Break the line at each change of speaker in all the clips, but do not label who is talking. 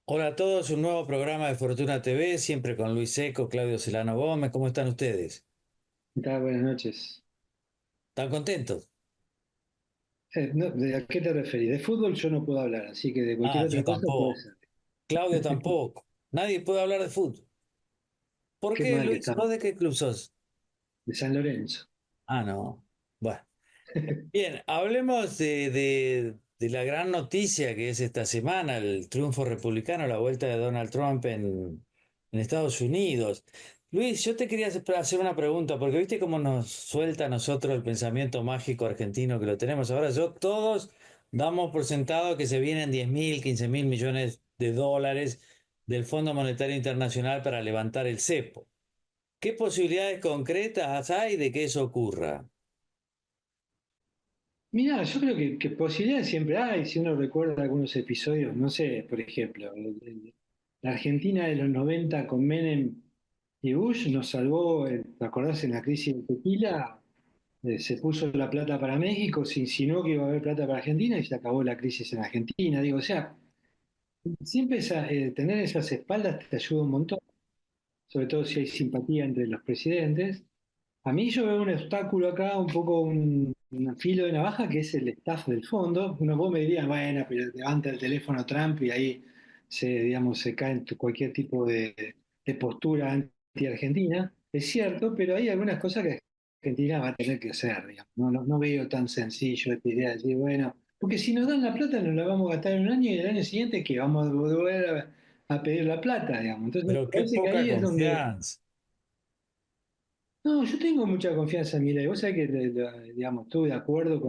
Hola a todos, un nuevo programa de Fortuna TV, siempre con Luis Seco, Claudio Celano Gómez. ¿Cómo están ustedes?
¿Qué tal? Buenas noches.
¿Están contentos?
¿De a qué te referís? De fútbol yo no puedo hablar, así que de cualquier
Yo
otra cosa puede
tampoco.
ser.
Claudio tampoco. Nadie puede hablar de fútbol. ¿Por
Qué
qué,
mal que
Luis?
estamos.
¿Vos de qué club sos?
De San Lorenzo.
No. Bueno. Bien, hablemos de la gran noticia que es esta semana, el triunfo republicano, la vuelta de Donald Trump en Estados Unidos. Luis, yo te quería hacer una pregunta, porque viste cómo nos suelta a nosotros el pensamiento mágico argentino que lo tenemos ahora. Todos damos por sentado que se vienen 10.000, 15.000 millones de dólares del Fondo Monetario Internacional para levantar el cepo. ¿Qué posibilidades concretas hay de que eso ocurra?
Mirá, yo creo que posibilidades siempre hay, si uno recuerda algunos episodios, no sé, por ejemplo, la Argentina de los 90 con Menem y Bush nos salvó, ¿te acordás en la crisis del tequila? Se puso la plata para México, se insinuó que iba a haber plata para Argentina y se acabó la crisis en Argentina. Digo, o sea, siempre tener esas espaldas te ayuda un montón, sobre todo si hay simpatía entre los presidentes. A mí yo veo un obstáculo acá, un poco un filo de navaja, que es el staff del fondo. Vos me dirías, bueno, pero levanta el teléfono Trump y ahí digamos, se cae en cualquier tipo de postura anti-Argentina. Es cierto, pero hay algunas cosas que Argentina va a tener que hacer, digamos. No veo tan sencillo esta idea de decir, bueno, porque si nos dan la plata nos la vamos a gastar en un año y el año siguiente que vamos a volver a pedir la plata, digamos. Entonces,
Pero
me
qué
parece que
poca
ahí es donde
confianza.
no, yo tengo mucha confianza en Milei. Vos sabés que, digamos, estuve de acuerdo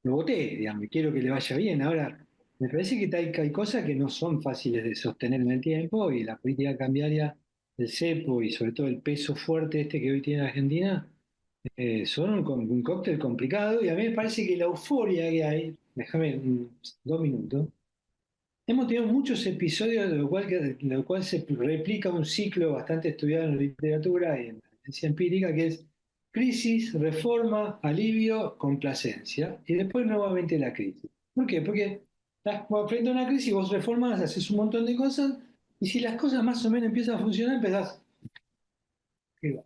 lo voté, digamos, y quiero que le vaya bien. Ahora, me parece que hay cosas que no son fáciles de sostener en el tiempo y la política cambiaria del cepo y sobre todo el peso fuerte este que hoy tiene Argentina son un cóctel complicado y a mí me parece que la euforia que hay, déjame 2 minutos, hemos tenido muchos episodios de lo cual se replica un ciclo bastante estudiado en la literatura y en la ciencia empírica, que es crisis, reforma, alivio, complacencia, y después nuevamente la crisis. ¿Por qué? Porque frente a una crisis vos reformás, haces un montón de cosas, y si las cosas más o menos empiezan a funcionar, empezás, qué, va,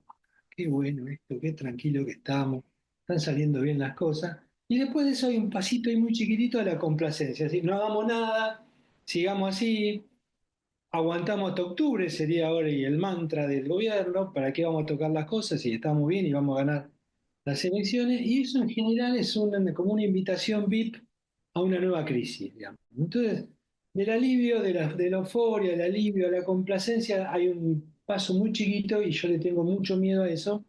qué bueno esto, qué tranquilo que estamos, están saliendo bien las cosas, y después de eso hay un pasito ahí muy chiquitito a la complacencia, así, no hagamos nada, sigamos así, aguantamos hasta octubre, sería ahora y el mantra del gobierno, ¿para qué vamos a tocar las cosas si estamos bien y vamos a ganar las elecciones? Y eso en general es como una invitación VIP a una nueva crisis, digamos. Entonces, del alivio, de la euforia, del alivio, a la complacencia, hay un paso muy chiquito y yo le tengo mucho miedo a eso.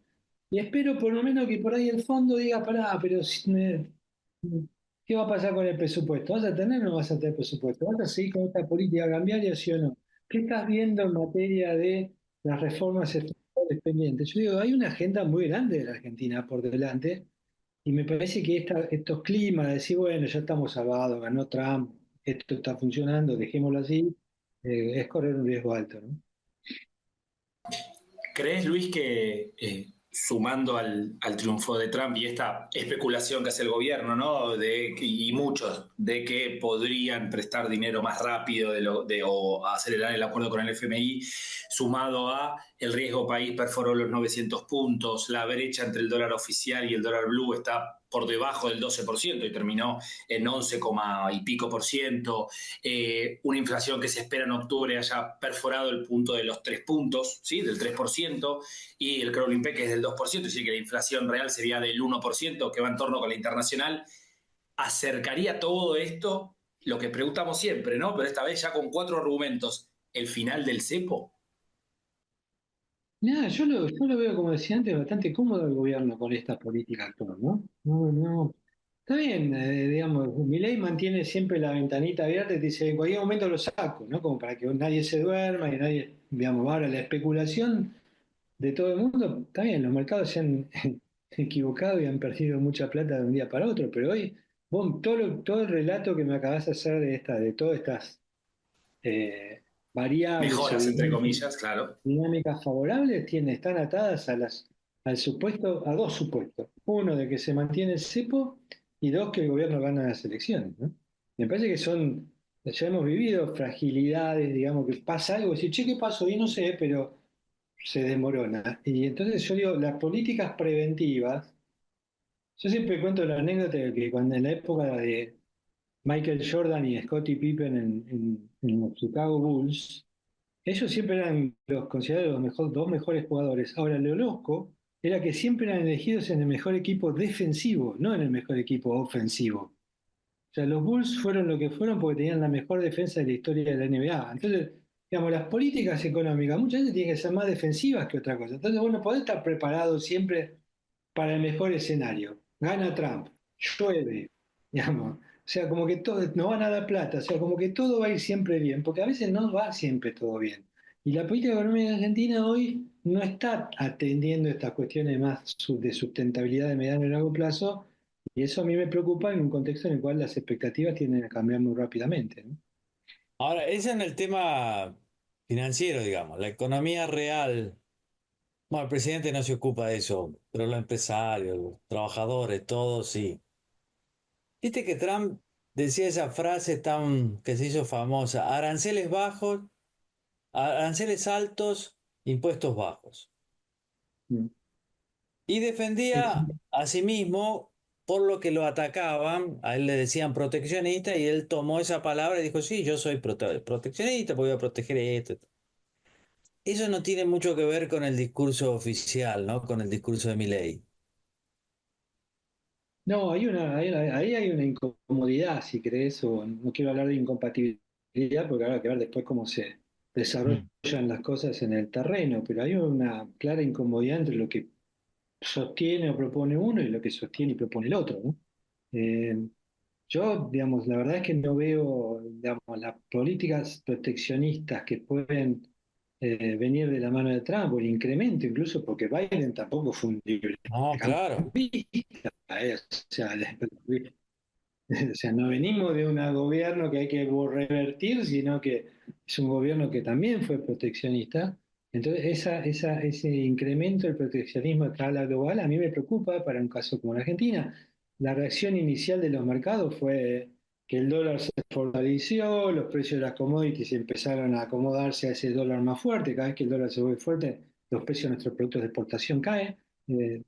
Y espero por lo menos que por ahí el fondo diga, pará, pero ¿qué va a pasar con el presupuesto? ¿Vas a tener o no vas a tener presupuesto? ¿Vas a seguir con esta política cambiaria, sí o no? ¿Qué estás viendo en materia de las reformas estructurales pendientes? Yo digo, hay una agenda muy grande de la Argentina por delante y me parece que estos climas de decir, bueno, ya estamos salvados, ganó Trump, esto está funcionando, dejémoslo así, es correr un riesgo alto, ¿no?
¿Crees, Luis, que sumando al triunfo de Trump y esta especulación que hace el gobierno, ¿no? Y muchos, de que podrían prestar dinero más rápido o acelerar el acuerdo con el FMI, sumado a el riesgo país perforó los 900 puntos, la brecha entre el dólar oficial y el dólar blue está por debajo del 12% y terminó en 11, y pico por ciento, una inflación que se espera en octubre haya perforado el punto de los 3 puntos, ¿sí? Del 3%, y el crawling que es del 2%, es decir, que la inflación real sería del 1%, que va en torno con la internacional, acercaría todo esto, lo que preguntamos siempre, ¿no? Pero esta vez ya con 4 argumentos, el final del cepo.
Nada, yo lo veo, como decía antes, bastante cómodo el gobierno con esta política actual, ¿no? No, no. Está bien, digamos, Milei mantiene siempre la ventanita abierta y te dice, en cualquier momento lo saco, ¿no? Como para que nadie se duerma y nadie, digamos, ahora la especulación de todo el mundo, está bien, los mercados se han equivocado y han perdido mucha plata de un día para otro, pero hoy, vos, todo el relato que me acabas de hacer de todas estas eh, variables o
Mejoras, entre comillas, claro.
dinámicas favorables están atadas a dos supuestos. Uno, de que se mantiene el cepo, y dos, que el gobierno gana las elecciones, ¿no? Me parece que ya hemos vivido fragilidades, digamos, que pasa algo, decir, che, ¿qué pasó? Y no sé, pero se desmorona. Y entonces yo digo, las políticas preventivas, yo siempre cuento la anécdota de que cuando en la época de Michael Jordan y Scottie Pippen en los Chicago Bulls, ellos siempre eran los considerados los dos mejores jugadores. Ahora, lo loco era que siempre eran elegidos en el mejor equipo defensivo, no en el mejor equipo ofensivo. O sea, los Bulls fueron lo que fueron porque tenían la mejor defensa de la historia de la NBA. Entonces, digamos, las políticas económicas muchas veces tienen que ser más defensivas que otra cosa. Entonces, uno puede estar preparado siempre para el mejor escenario. Gana Trump, llueve, digamos. O sea, como que todo, no van a dar plata, o sea, como que todo va a ir siempre bien, porque a veces no va siempre todo bien. Y la política económica argentina hoy no está atendiendo estas cuestiones más de sustentabilidad de mediano y largo plazo, y eso a mí me preocupa en un contexto en el cual las expectativas tienden a cambiar muy rápidamente, ¿no?
Ahora, eso en el tema financiero, digamos, la economía real. Bueno, el presidente no se ocupa de eso, pero los empresarios, los trabajadores, todos sí. Viste que Trump decía esa frase tan que se hizo famosa, aranceles bajos, aranceles altos, impuestos bajos.
Mm.
Y
Sí,
defendía
sí.
a sí mismo por lo que lo atacaban, a él le decían proteccionista y él tomó esa palabra y dijo, sí, yo soy proteccionista, voy a proteger esto. Eso no tiene mucho que ver con el discurso oficial, ¿no? Con el discurso de Milei.
No, ahí hay una incomodidad, si crees, o no quiero hablar de incompatibilidad, porque habrá que ver después cómo se
Mm.
desarrollan las cosas en el terreno, pero hay una clara incomodidad entre lo que sostiene o propone uno y lo que sostiene y propone el otro, ¿no? Eh, yo, digamos, la verdad es que no veo, digamos, las políticas proteccionistas que pueden venir de la mano de Trump, o el incremento incluso, porque Biden tampoco fue un libre
No, claro.
campista, o sea, o sea, no venimos de un gobierno que hay que revertir, sino que es un gobierno que también fue proteccionista. Entonces, ese incremento del proteccionismo a escala global a mí me preocupa para un caso como la Argentina. La reacción inicial de los mercados fue que el dólar se fortaleció, los precios de las commodities empezaron a acomodarse a ese dólar más fuerte. Cada vez que el dólar se vuelve fuerte, los precios de nuestros productos de exportación caen.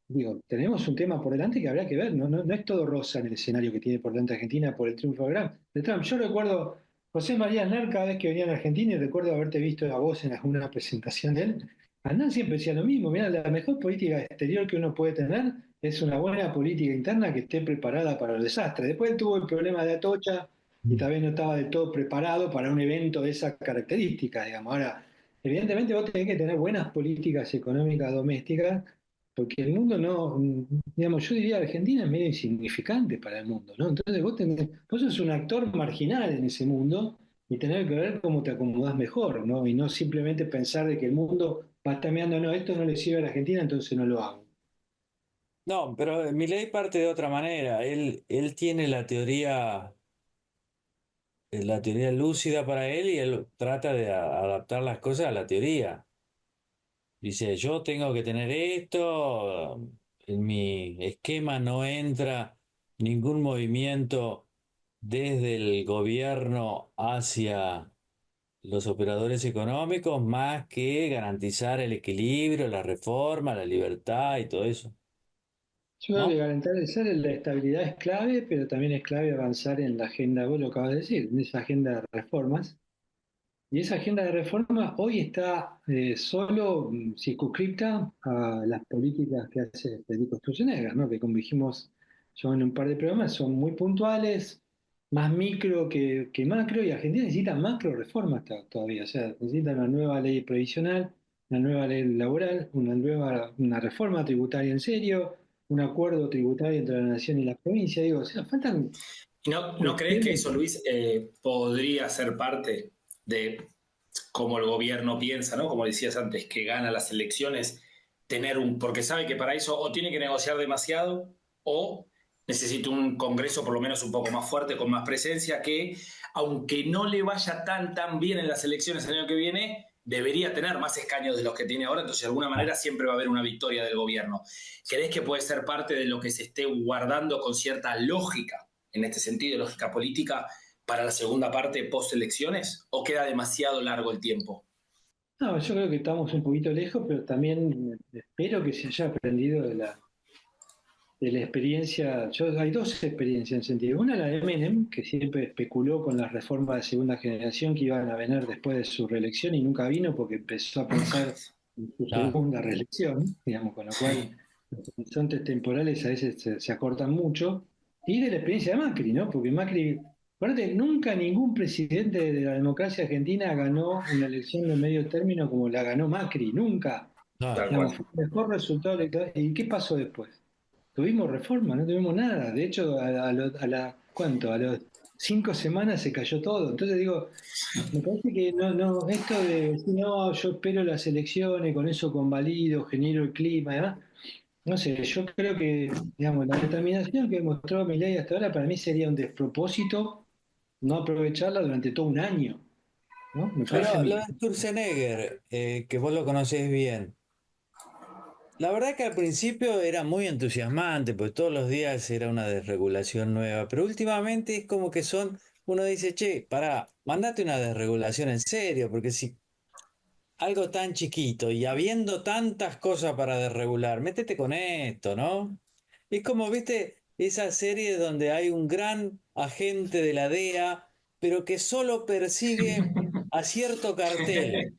Digo, tenemos un tema por delante que habrá que ver, ¿no? No es todo rosa en el escenario que tiene por delante Argentina por el triunfo de Trump. Yo recuerdo José María Aznar cada vez que venía a la Argentina y recuerdo haberte visto a vos en alguna presentación de él. Aznar siempre decía lo mismo, mira, la mejor política exterior que uno puede tener es una buena política interna que esté preparada para el desastre. Después tuvo el problema de Atocha y tal vez no estaba del todo preparado para un evento de esa característica, digamos. Ahora, evidentemente vos tenés que tener buenas políticas económicas domésticas porque el mundo no, digamos, yo diría Argentina es medio insignificante para el mundo, ¿no? Entonces vos sos un actor marginal en ese mundo y tener que ver cómo te acomodás mejor, ¿no? Y no simplemente pensar de que el mundo va estar no, esto no le sirve a la Argentina, entonces no lo hago.
No, pero Milei parte de otra manera. Él tiene la teoría lúcida para él y él trata de adaptar las cosas a la teoría. Dice, yo tengo que tener esto, en mi esquema no entra ningún movimiento desde el gobierno hacia los operadores económicos más que garantizar el equilibrio, la reforma, la libertad y todo eso,
Yo creo que
¿no?
garantizar la estabilidad es clave, pero también es clave avanzar en la agenda, vos lo acabas de decir, en esa agenda de reformas. Y esa agenda de reforma hoy está solo circunscripta a las políticas que hace Federico Sturzenegger, ¿no? Que como dijimos yo en un par de programas, son muy puntuales, más micro que macro, y Argentina necesita macro reformas todavía. O sea, necesita una nueva ley previsional, una nueva ley laboral, una reforma tributaria en serio, un acuerdo tributario entre la nación y la provincia. Digo, o sea, faltan
¿Y no crees que
cuestiones.
eso, Luis, podría ser parte de cómo el gobierno piensa, ¿no? Como decías antes, que gana las elecciones, porque sabe que para eso o tiene que negociar demasiado o necesita un Congreso por lo menos un poco más fuerte, con más presencia, que aunque no le vaya tan bien en las elecciones el año que viene, debería tener más escaños de los que tiene ahora, entonces de alguna manera siempre va a haber una victoria del gobierno. ¿Crees que puede ser parte de lo que se esté guardando con cierta lógica, en este sentido, lógica política, para la segunda parte post elecciones o queda demasiado largo el tiempo?
No, yo creo que estamos un poquito lejos, pero también espero que se haya aprendido de la experiencia. Hay dos experiencias en sentido. Una, la de Menem, que siempre especuló con las reformas de segunda generación que iban a venir después de su reelección y nunca vino porque empezó a pensar en su
Ah,
segunda reelección, digamos, con lo cual
Sí.
los horizontes temporales a veces se acortan mucho. Y de la experiencia de Macri, ¿no? Porque Macri, acuérdate, nunca ningún presidente de la democracia argentina ganó una elección de medio término como la ganó Macri, nunca.
no.
Tal
Digamos,
cual.
fue el mejor resultado electoral. ¿Y qué pasó después? Tuvimos reforma, no tuvimos nada. De hecho, ¿cuánto? A las 5 semanas se cayó todo. Entonces digo, me parece que esto de decir, no, yo espero las elecciones, con eso convalido, genero el clima, además, no sé, yo creo que, digamos, la determinación que mostró Milei hasta ahora para mí sería un despropósito no aprovecharla durante todo un año, ¿no? Me parece a
Pero lo
mí.
de Sturzenegger, que vos lo conocés bien, la verdad que al principio era muy entusiasmante, pues todos los días era una desregulación nueva, pero últimamente es como que uno dice, che, pará, mandate una desregulación en serio, porque si algo tan chiquito y habiendo tantas cosas para desregular, métete con esto, ¿no? Es como, viste, esa serie donde hay un gran agente de la DEA, pero que solo persigue a cierto cartel,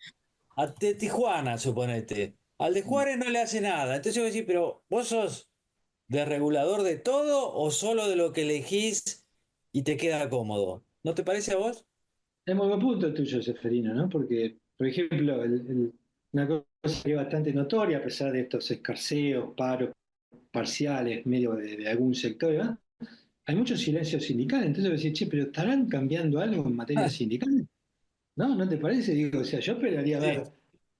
de Tijuana, suponete. Al de Juárez no le hace nada. Entonces yo voy a decir, pero ¿vos sos desregulador de todo o solo de lo que elegís y te queda cómodo? ¿No te parece a vos?
Es muy buen punto el tuyo, Seferino, ¿no? Porque, por ejemplo, una cosa que es bastante notoria, a pesar de estos escarceos, paros parciales, medio de algún sector, ¿verdad? Hay mucho silencio sindical, entonces voy a decir, che, pero ¿estarán cambiando algo en materia sindical? ¿No? ¿No te parece? Digo, o sea, yo esperaría
Sí.
ver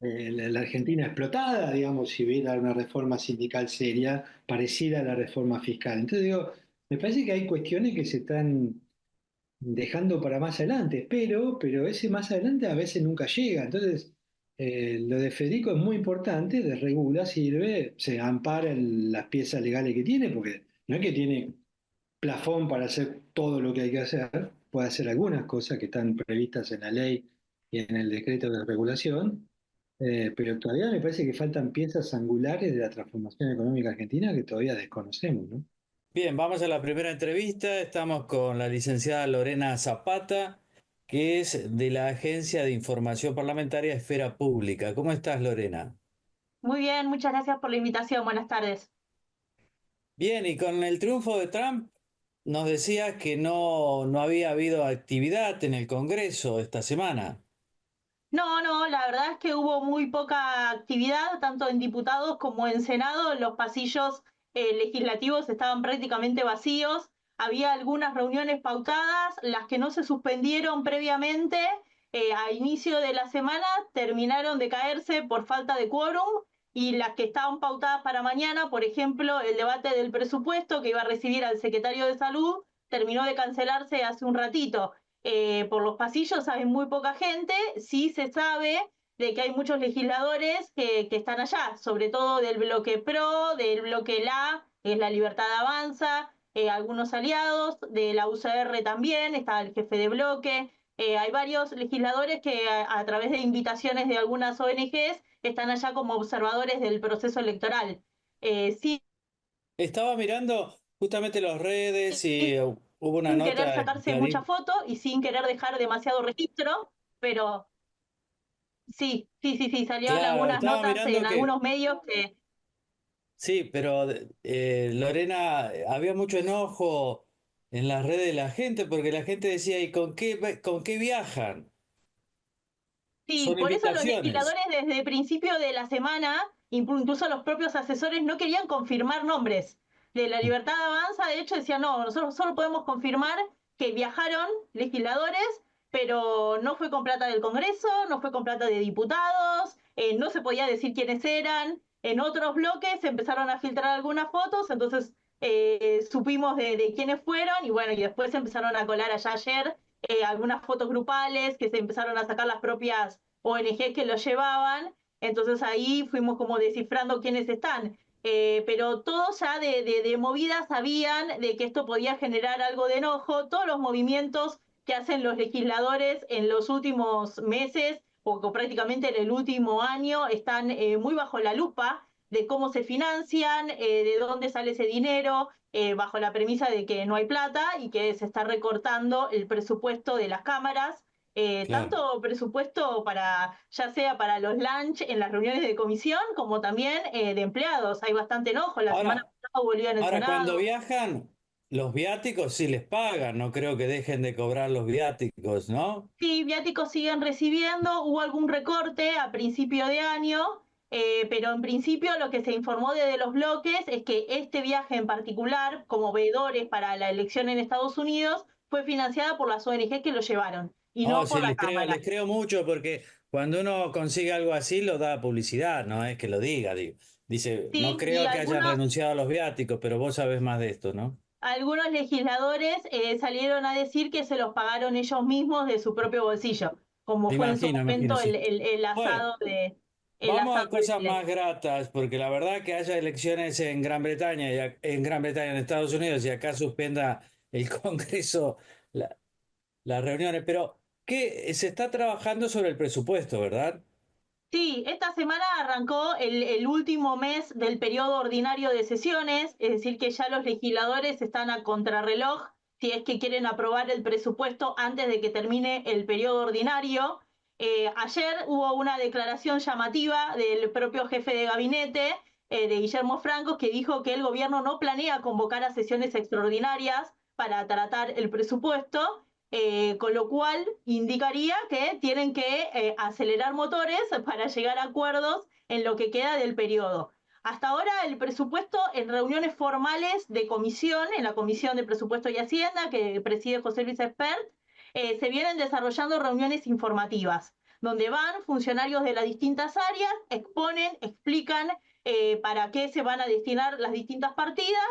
la Argentina explotada, digamos, si hubiera una reforma sindical seria, parecida a la reforma fiscal. Entonces digo, me parece que hay cuestiones que se están dejando para más adelante, pero ese más adelante a veces nunca llega. Entonces, lo de Federico es muy importante, desregula, sirve, se ampara en las piezas legales que tiene, porque no es que tiene plafón para hacer todo lo que hay que hacer, puede hacer algunas cosas que están previstas en la ley y en el decreto de regulación, pero todavía me parece que faltan piezas angulares de la transformación económica argentina que todavía desconocemos, ¿no?
Bien, vamos a la primera entrevista. Estamos con la licenciada Lorena Zapata, que es de la Agencia de Información Parlamentaria Esfera Pública. ¿Cómo estás, Lorena?
Muy bien, muchas gracias por la invitación. Buenas tardes.
Bien, y con el triunfo de Trump, nos decías que no había habido actividad en el Congreso esta semana.
No, la verdad es que hubo muy poca actividad, tanto en diputados como en Senado. Los pasillos legislativos estaban prácticamente vacíos. Había algunas reuniones pautadas, las que no se suspendieron previamente a inicio de la semana terminaron de caerse por falta de quórum y las que estaban pautadas para mañana, por ejemplo, el debate del presupuesto que iba a recibir al secretario de Salud, terminó de cancelarse hace un ratito. Por los pasillos hay muy poca gente, sí se sabe de que hay muchos legisladores que están allá, sobre todo del bloque PRO, del bloque LA, que es la Libertad Avanza, algunos aliados, de la UCR también, está el jefe de bloque, hay varios legisladores que a través de invitaciones de algunas ONGs están allá como observadores del proceso electoral. Sí,
Estaba mirando justamente las redes y hubo una
sin querer
nota en
sacarse mucha
Clarín.
foto y sin querer dejar demasiado registro, pero sí, salieron
Claro,
algunas
estaba
notas
mirando
en
que
algunos medios que
sí, pero Lorena, había mucho enojo en las redes de la gente porque la gente decía, ¿y con qué viajan?
sí,
Son
por eso los
invitaciones.
legisladores desde principio de la semana, incluso los propios asesores no querían confirmar nombres. De la Libertad Avanza, de hecho, decían, no, nosotros solo podemos confirmar que viajaron legisladores, pero no fue con plata del Congreso, no fue con plata de diputados, no se podía decir quiénes eran. En otros bloques se empezaron a filtrar algunas fotos, entonces supimos de quiénes fueron y bueno, y después se empezaron a colar allá ayer algunas fotos grupales que se empezaron a sacar las propias ONG que lo llevaban, entonces ahí fuimos como descifrando quiénes están. Pero todos ya de movida sabían de que esto podía generar algo de enojo, todos los movimientos que hacen los legisladores en los últimos meses o prácticamente en el último año están muy bajo la lupa de cómo se financian, de dónde sale ese dinero, bajo la premisa de que no hay plata y que se está recortando el presupuesto de las cámaras,
Claro.
tanto presupuesto para, ya sea para los lunch en las reuniones de comisión, como también de empleados. Hay bastante enojo. La semana
Ahora,
pasada volvió en el
ahora cuando
Senado.
viajan, los viáticos sí les pagan, no creo que dejen de cobrar los viáticos, ¿no?
Sí, viáticos siguen recibiendo, hubo algún recorte a principio de año, pero en principio lo que se informó desde los bloques es que este viaje en particular, como veedores para la elección en Estados Unidos, fue financiada por las ONG que lo llevaron y
Oh,
no por
sí,
la Cámara.
les creo mucho porque cuando uno consigue algo así lo da publicidad, no es que lo diga, digo. Dice, no
Sí, y
creo que hayan renunciado a los viáticos, pero vos sabés más de esto, ¿no?
algunos legisladores salieron a decir que se los pagaron ellos mismos de su propio bolsillo, como fue en su
Imagino,
momento
sí.
el
Bueno,
asado de el
vamos
asado
a
de
cosas
Milei.
más gratas, porque la verdad que haya elecciones en Gran Bretaña en Gran Bretaña, en Estados Unidos, y acá suspenda el Congreso la- las reuniones, pero que se está trabajando sobre el presupuesto, ¿verdad?
Sí, esta semana arrancó el último mes del periodo ordinario de sesiones, es decir, que ya los legisladores están a contrarreloj si es que quieren aprobar el presupuesto antes de que termine el periodo ordinario. Ayer hubo una declaración llamativa del propio jefe de gabinete, de Guillermo Franco, que dijo que el gobierno no planea convocar a sesiones extraordinarias para tratar el presupuesto, con lo cual indicaría que tienen que acelerar motores para llegar a acuerdos en lo que queda del periodo. Hasta ahora el presupuesto en reuniones formales de comisión, en la Comisión de Presupuesto y Hacienda, que preside José Luis Espert, se vienen desarrollando reuniones informativas, donde van funcionarios de las distintas áreas, exponen, explican para qué se van a destinar las distintas partidas,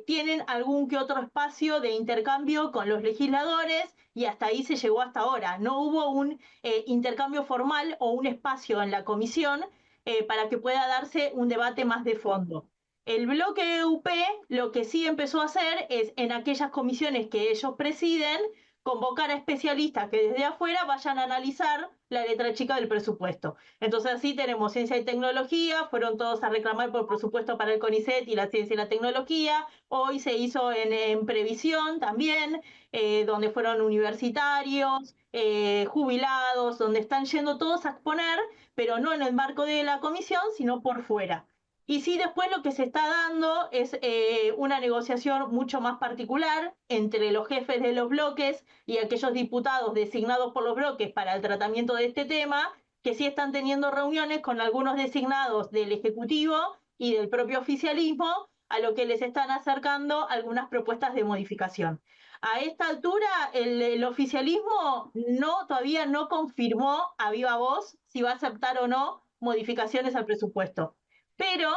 tienen algún que otro espacio de intercambio con los legisladores y hasta ahí se llegó hasta ahora. No hubo un intercambio formal o un espacio en la comisión para que pueda darse un debate más de fondo. El bloque UP lo que sí empezó a hacer es en aquellas comisiones que ellos presiden, convocar a especialistas que desde afuera vayan a analizar la letra chica del presupuesto. Entonces así tenemos ciencia y tecnología, fueron todos a reclamar por presupuesto para el CONICET y la ciencia y la tecnología, hoy se hizo en previsión también, donde fueron universitarios, jubilados, donde están yendo todos a exponer, pero no en el marco de la comisión, sino por fuera. Y sí, después lo que se está dando es una negociación mucho más particular entre los jefes de los bloques y aquellos diputados designados por los bloques para el tratamiento de este tema, que sí están teniendo reuniones con algunos designados del Ejecutivo y del propio oficialismo, a lo que les están acercando algunas propuestas de modificación. A esta altura, el oficialismo todavía no confirmó a viva voz si va a aceptar o no modificaciones al presupuesto, pero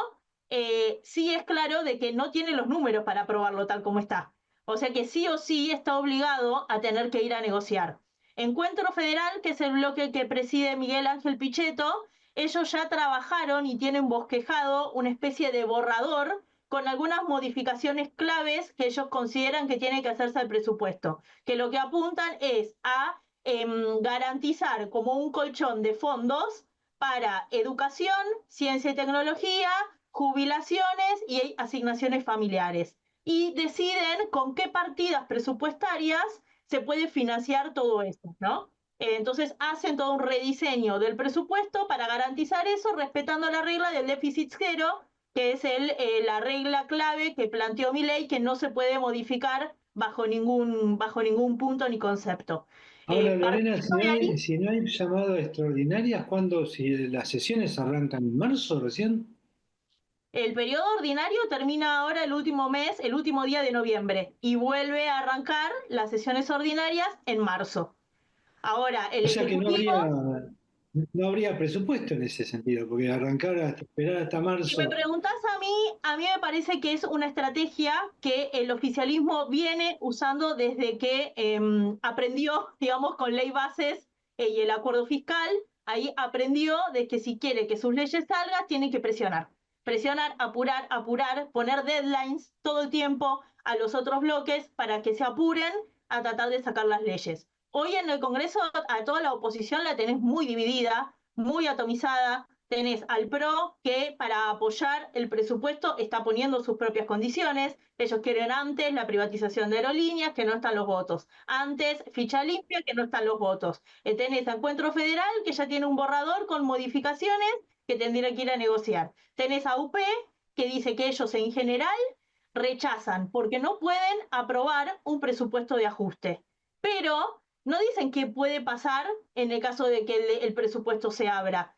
sí es claro de que no tiene los números para aprobarlo tal como está. O sea que sí o sí está obligado a tener que ir a negociar. Encuentro Federal, que es el bloque que preside Miguel Ángel Pichetto, ellos ya trabajaron y tienen bosquejado una especie de borrador con algunas modificaciones claves que ellos consideran que tiene que hacerse al presupuesto, que lo que apuntan es a garantizar como un colchón de fondos para educación, ciencia y tecnología, jubilaciones y asignaciones familiares. Y deciden con qué partidas presupuestarias se puede financiar todo esto, ¿no? Entonces hacen todo un rediseño del presupuesto para garantizar eso, respetando la regla del déficit cero, que es la regla clave que planteó Milei, que no se puede modificar bajo ningún punto ni concepto.
Ahora, Lorena,
Partiendo de ahí,
si no hay llamadas extraordinarias, ¿cuándo? Si las sesiones arrancan en marzo recién.
el periodo ordinario termina ahora el último mes, el último día de noviembre, y vuelve a arrancar las sesiones ordinarias en marzo. Ahora, el
O sea que
Ejecutivo,
no habría presupuesto en ese sentido, porque arrancar hasta esperar hasta
si me
marzo.
preguntás a mí me parece que es una estrategia que el oficialismo viene usando desde que aprendió, digamos, con ley bases y el acuerdo fiscal. Ahí aprendió de que si quiere que sus leyes salgan, tiene que presionar. Presionar, apurar, poner deadlines todo el tiempo a los otros bloques para que se apuren, a tratar de sacar las leyes. Hoy en el Congreso a toda la oposición la tenés muy dividida, muy atomizada. Tenés al PRO que para apoyar el presupuesto está poniendo sus propias condiciones. Ellos quieren antes la privatización de aerolíneas, que no están los votos. Antes ficha limpia, que no están los votos. Tenés a Encuentro Federal, que ya tiene un borrador con modificaciones que tendría que ir a negociar. Tenés a UP, que dice que ellos en general rechazan porque no pueden aprobar un presupuesto de ajuste. Pero no dicen qué puede pasar en el caso de que el presupuesto se abra.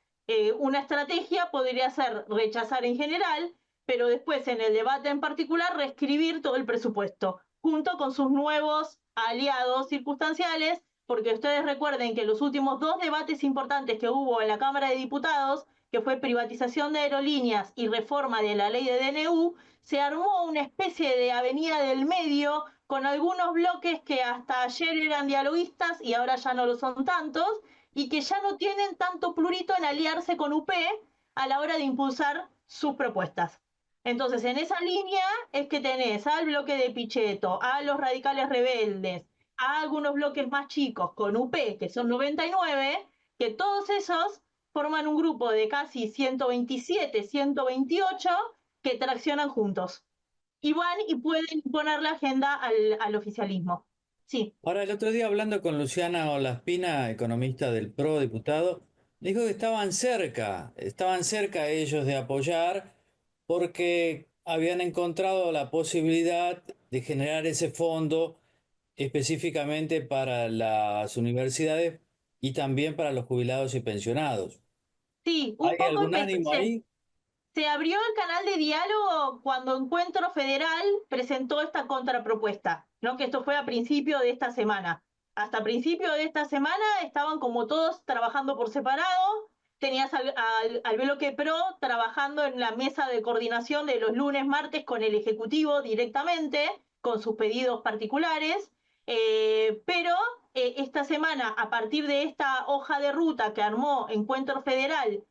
Una estrategia podría ser rechazar en general, pero después en el debate en particular reescribir todo el presupuesto, junto con sus nuevos aliados circunstanciales, porque ustedes recuerden que los últimos 2 debates importantes que hubo en la Cámara de Diputados, que fue privatización de aerolíneas y reforma de la ley de DNU, se armó una especie de avenida del medio con algunos bloques que hasta ayer eran dialoguistas y ahora ya no lo son tantos, y que ya no tienen tanto prurito en aliarse con UP a la hora de impulsar sus propuestas. Entonces, en esa línea es que tenés al bloque de Pichetto, a los radicales rebeldes, a algunos bloques más chicos con UP, que son 99, que todos esos forman un grupo de casi 127, 128 que traccionan juntos y van y pueden poner la agenda al oficialismo. Sí,
Ahora, el otro día hablando con Luciana Olaspina, economista del PRO, diputado, dijo que estaban cerca ellos de apoyar porque habían encontrado la posibilidad de generar ese fondo específicamente para las universidades y también para los jubilados y pensionados.
sí, un
¿Hay
poco
algún ánimo ahí?
se abrió el canal de diálogo cuando Encuentro Federal presentó esta contrapropuesta, ¿no? Que esto fue a principio de esta semana. Hasta principio de esta semana estaban como todos trabajando por separado. Tenías al bloque PRO trabajando en la mesa de coordinación de los lunes, martes con el Ejecutivo directamente, con sus pedidos particulares. Pero esta semana, a partir de esta hoja de ruta que armó Encuentro Federal,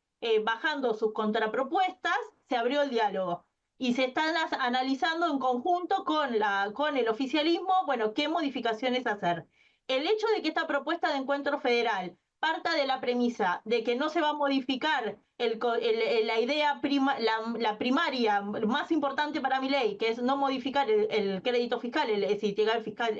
bajando sus contrapropuestas, se abrió el diálogo y se están analizando en conjunto con el oficialismo, bueno, qué modificaciones hacer. El hecho de que esta propuesta de Encuentro Federal parta de la premisa de que no se va a modificar la idea la primaria más importante para mi ley, que es no modificar el crédito fiscal, es decir, llegar fiscal,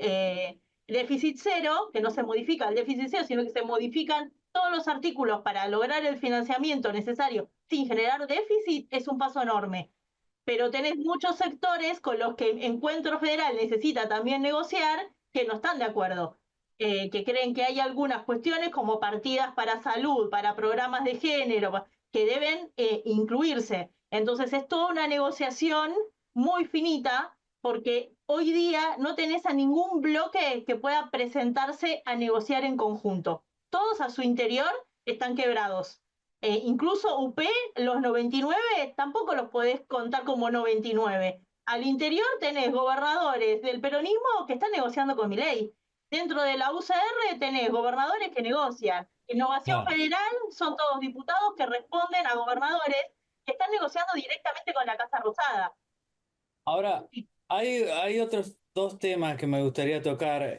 déficit cero, que no se modifica el déficit cero, sino que se modifican todos los artículos para lograr el financiamiento necesario sin generar déficit, es un paso enorme. Pero tenés muchos sectores con los que Encuentro Federal necesita también negociar que no están de acuerdo, que creen que hay algunas cuestiones como partidas para salud, para programas de género, que deben incluirse. Entonces es toda una negociación muy finita porque hoy día no tenés a ningún bloque que pueda presentarse a negociar en conjunto. Todos a su interior están quebrados. Incluso UP, los 99, tampoco los podés contar como 99. Al interior tenés gobernadores del peronismo que están negociando con Milei. Dentro de la UCR tenés gobernadores que negocian. Innovación
Claro.
Federal son todos diputados que responden a gobernadores que están negociando directamente con la Casa Rosada.
Ahora, hay otros dos temas que me gustaría tocar,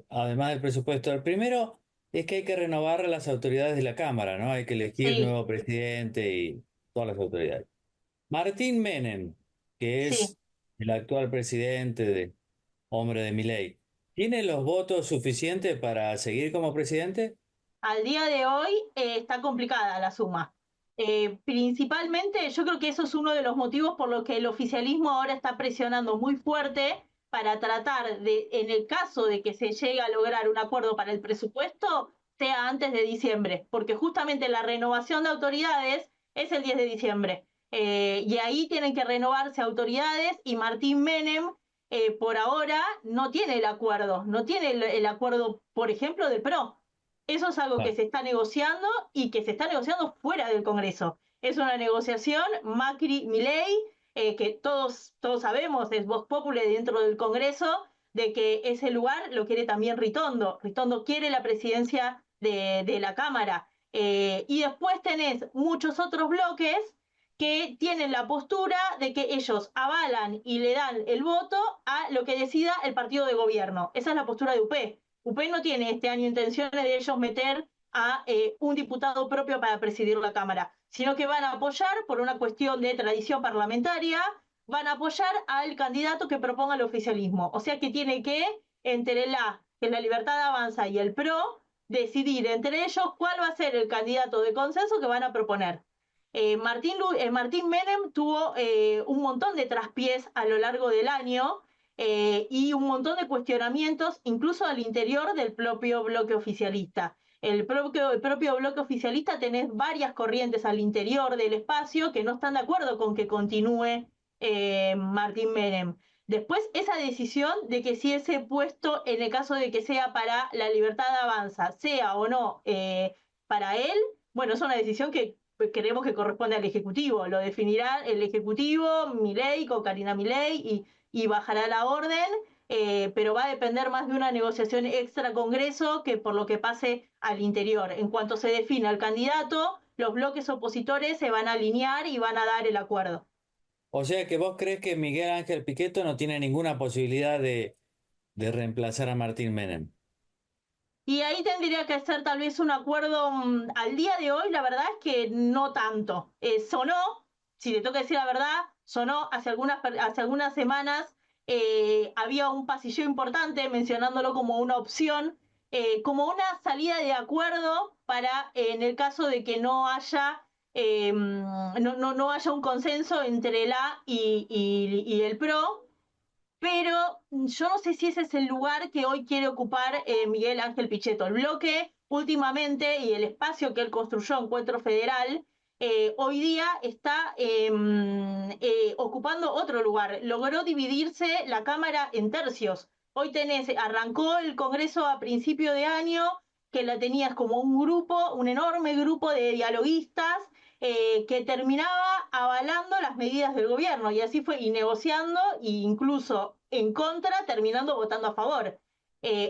además del presupuesto. El primero es que hay que renovar las autoridades de la Cámara, ¿no? Hay que elegir
Sí,
nuevo presidente y todas las autoridades. Martín Menem, que
sí.
es el actual presidente hombre de Milei, ¿tiene los votos suficientes para seguir como presidente?
Al día de hoy está complicada la suma. Principalmente, yo creo que eso es uno de los motivos por los que el oficialismo ahora está presionando muy fuerte para tratar de, en el caso de que se llegue a lograr un acuerdo para el presupuesto, sea antes de diciembre, porque justamente la renovación de autoridades es el 10 de diciembre. Y ahí tienen que renovarse autoridades y Martín Menem por ahora no tiene el acuerdo, no tiene el acuerdo, por ejemplo, del PRO. Eso es algo que
Claro.
se está negociando y que se está negociando fuera del Congreso. Es una negociación Macri-Milei, que todos sabemos, es vox populi dentro del Congreso, de que ese lugar lo quiere también Ritondo. Ritondo quiere la presidencia de la Cámara. Y después tenés muchos otros bloques que tienen la postura de que ellos avalan y le dan el voto a lo que decida el partido de gobierno. Esa es la postura de UP. UP no tiene este año intenciones de ellos meter a un diputado propio para presidir la Cámara, sino que van a apoyar, por una cuestión de tradición parlamentaria, van a apoyar al candidato que proponga el oficialismo. O sea que tiene que, entre que es la Libertad Avanza, y el PRO, decidir entre ellos cuál va a ser el candidato de consenso que van a proponer. Martín Menem tuvo un montón de traspiés a lo largo del año y un montón de cuestionamientos, incluso al interior del propio bloque oficialista. El propio bloque oficialista tenés varias corrientes al interior del espacio que no están de acuerdo con que continúe Martín Menem. Después, esa decisión de que si ese puesto, en el caso de que sea para la Libertad Avanza, sea o no para él, bueno, es una decisión que creemos que corresponde al Ejecutivo. Lo definirá el Ejecutivo, Milei, con Karina Milei, y bajará la orden, pero va a depender más de una negociación extra Congreso que por lo que pase al interior. En cuanto se defina el candidato, los bloques opositores se van a alinear y van a dar el acuerdo.
O sea que vos crees que Miguel Ángel Pichetto no tiene ninguna posibilidad de reemplazar a Martín Menem.
Y ahí tendría que ser tal vez un acuerdo al día de hoy, la verdad es que no tanto. Sonó, si le tengo que decir la verdad, sonó hace algunas semanas, había un pasillo importante mencionándolo como una opción, como una salida de acuerdo para, en el caso de que no haya, no haya un consenso entre el A y el PRO, pero yo no sé si ese es el lugar que hoy quiere ocupar Miguel Ángel Pichetto. El bloque últimamente y el espacio que él construyó, Encuentro Federal, hoy día está ocupando otro lugar. Logró dividirse la Cámara en tercios. Hoy arrancó el Congreso a principio de año, que la tenías como un grupo, un enorme grupo de dialoguistas, que terminaba avalando las medidas del gobierno, y así fue, y negociando, e incluso en contra, terminando votando a favor.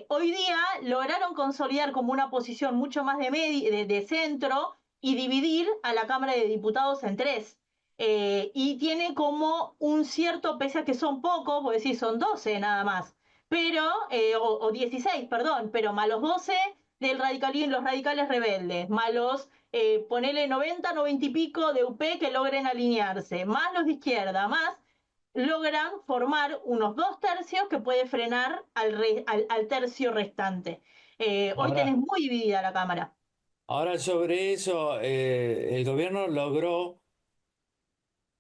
Hoy día lograron consolidar como una posición mucho más de centro y dividir a la Cámara de Diputados en tres. Y tiene como un cierto, pese a que son pocos, vos decís son 12 nada más, pero, o 16, perdón, pero más los 12 los radicales rebeldes, más los ponele 90 y pico de UP que logren alinearse, más los de izquierda, más logran formar unos 2 tercios que puede frenar al tercio restante. Hoy tenés
Ahora,
muy dividida la Cámara.
ahora sobre eso, el gobierno logró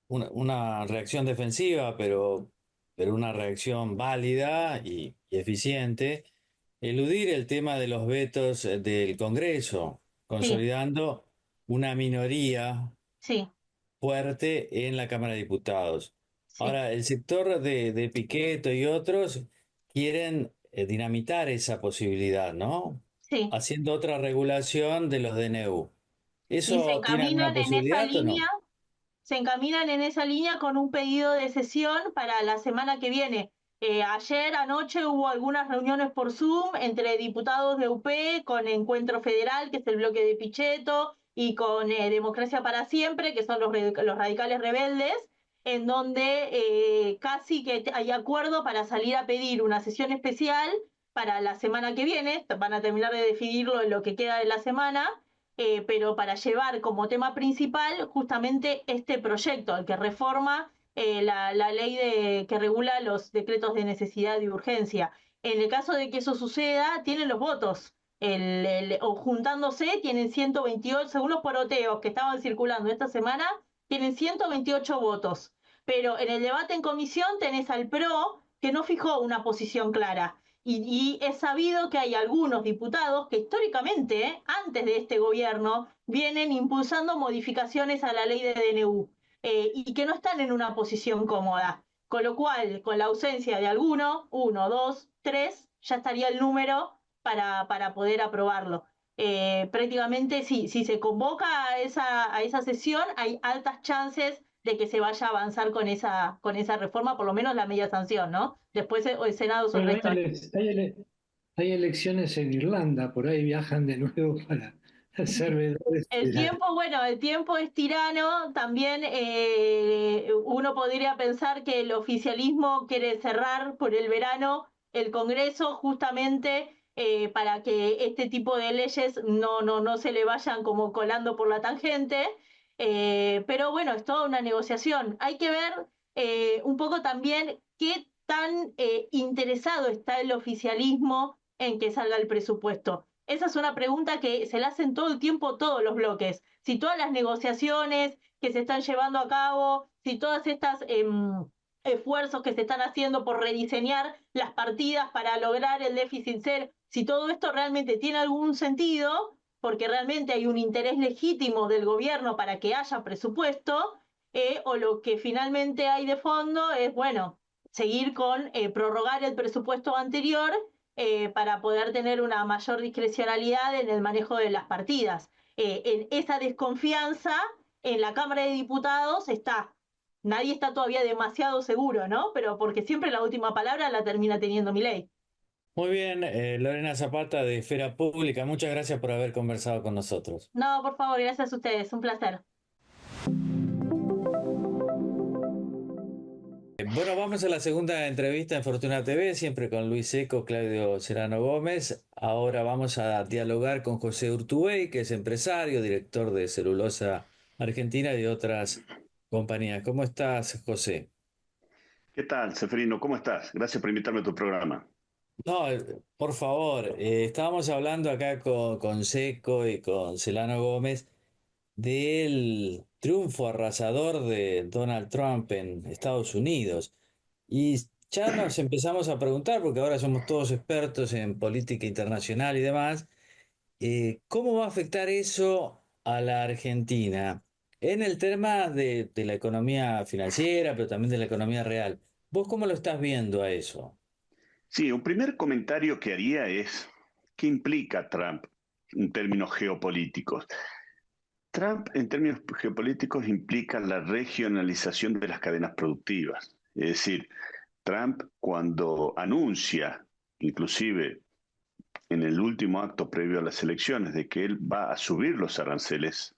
una reacción defensiva, pero una reacción válida y eficiente, eludir el tema de los vetos del Congreso,
Sí,
consolidando una minoría
sí,
fuerte en la Cámara de Diputados.
sí,
Ahora, el sector de Pichetto y otros quieren dinamitar esa posibilidad, ¿no?
sí.
Haciendo otra regulación de los DNU.
Y
¿Eso tiene alguna posibilidad o no?
se encaminan en esa línea con un pedido de sesión para la semana que viene. Ayer anoche hubo algunas reuniones por Zoom entre diputados de UP con Encuentro Federal, que es el bloque de Pichetto, y con Democracia para Siempre, que son los radicales rebeldes, en donde casi que hay acuerdo para salir a pedir una sesión especial para la semana que viene. Van a terminar de definirlo en lo que queda de la semana, pero para llevar como tema principal justamente este proyecto, el que reforma la ley que regula los decretos de necesidad y urgencia. En el caso de que eso suceda, tienen los votos. O juntándose, tienen 128, según los poroteos que estaban circulando esta semana, tienen 128 votos. Pero en el debate en comisión tenés al PRO, que no fijó una posición clara. Y es sabido que hay algunos diputados que históricamente, antes de este gobierno, vienen impulsando modificaciones a la ley de DNU, y que no están en una posición cómoda. Con lo cual, con la ausencia de alguno, 1, 2, 3, ya estaría el número para poder aprobarlo. Prácticamente, si se convoca a esa sesión, hay altas chances de que se vaya a avanzar con esa reforma, por lo menos la media sanción, ¿no? Después el Senado es otra
Bueno,
historia.
hay elecciones en Irlanda, por ahí viajan de nuevo servidores
El
de la...
tiempo, bueno, el tiempo es tirano. También uno podría pensar que el oficialismo quiere cerrar por el verano el Congreso justamente para que este tipo de leyes no se le vayan como colando por la tangente. Pero bueno, es toda una negociación. Hay que ver un poco también qué tan interesado está el oficialismo en que salga el presupuesto. Esa es una pregunta que se le hacen todo el tiempo todos los bloques. Si todas las negociaciones que se están llevando a cabo, si todas estas esfuerzos que se están haciendo por rediseñar las partidas para lograr el déficit cero, si todo esto realmente tiene algún sentido, porque realmente hay un interés legítimo del gobierno para que haya presupuesto, o lo que finalmente hay de fondo es, bueno, seguir con prorrogar el presupuesto anterior para poder tener una mayor discrecionalidad en el manejo de las partidas. En esa desconfianza en la Cámara de Diputados está. Nadie está todavía demasiado seguro, ¿no? Pero porque siempre la última palabra la termina teniendo Milei.
Muy bien, Lorena Zapata de Esfera Pública, muchas gracias por haber conversado con nosotros.
No, por favor, gracias a ustedes, un placer.
Bueno, vamos a la segunda entrevista en Fortuna TV, siempre con Luis Seco, Claudio Serrano Gómez. Ahora vamos a dialogar con José Urtubey, que es empresario, director de Celulosa Argentina y de otras compañías. ¿Cómo estás, José?
¿Qué tal, Seferino? ¿Cómo estás? Gracias por invitarme a tu programa.
No, por favor, estábamos hablando acá con Seco y con Celano Gómez del triunfo arrasador de Donald Trump en Estados Unidos. Y ya nos empezamos a preguntar, porque ahora somos todos expertos en política internacional y demás, ¿cómo va a afectar eso a la Argentina en el tema de la economía financiera, pero también de la economía real? ¿Vos cómo lo estás viendo a eso?
Sí, un primer comentario que haría es, ¿qué implica Trump en términos geopolíticos? Trump, en términos geopolíticos, implica la regionalización de las cadenas productivas. Es decir, Trump cuando anuncia, inclusive en el último acto previo a las elecciones, de que él va a subir los aranceles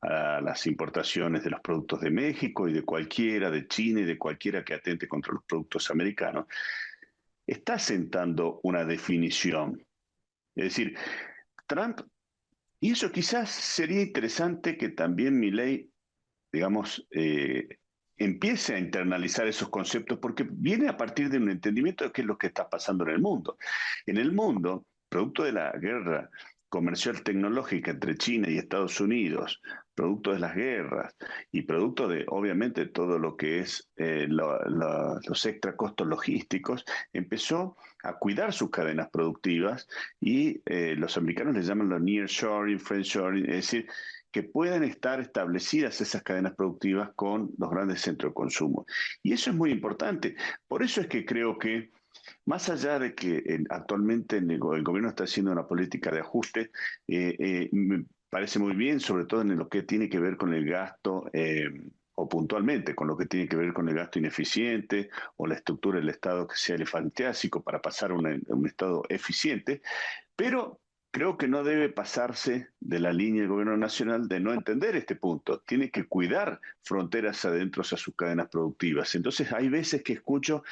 a las importaciones de los productos de México y de cualquiera, de China y de cualquiera que atente contra los productos americanos, está sentando una definición. Es decir, Trump, y eso quizás sería interesante que también Milei, digamos, empiece a internalizar esos conceptos, porque viene a partir de un entendimiento de qué es lo que está pasando en el mundo. En el mundo, producto de la guerra comercial tecnológica entre China y Estados Unidos, producto de las guerras y producto de, obviamente, todo lo que es los extra costos logísticos, empezó a cuidar sus cadenas productivas y los americanos le llaman lo nearshoring, friendshoring, es decir, que puedan estar establecidas esas cadenas productivas con los grandes centros de consumo. Y eso es muy importante. Por eso es que creo que, más allá de que actualmente el gobierno está haciendo una política de ajuste, me parece muy bien, sobre todo en lo que tiene que ver con el gasto. O puntualmente con lo que tiene que ver con el gasto ineficiente o la estructura del Estado que sea elefantiásico para pasar a un Estado eficiente, pero creo que no debe pasarse de la línea del gobierno nacional de no entender este punto. Tiene que cuidar fronteras adentro a sus cadenas productivas. Entonces hay veces que escucho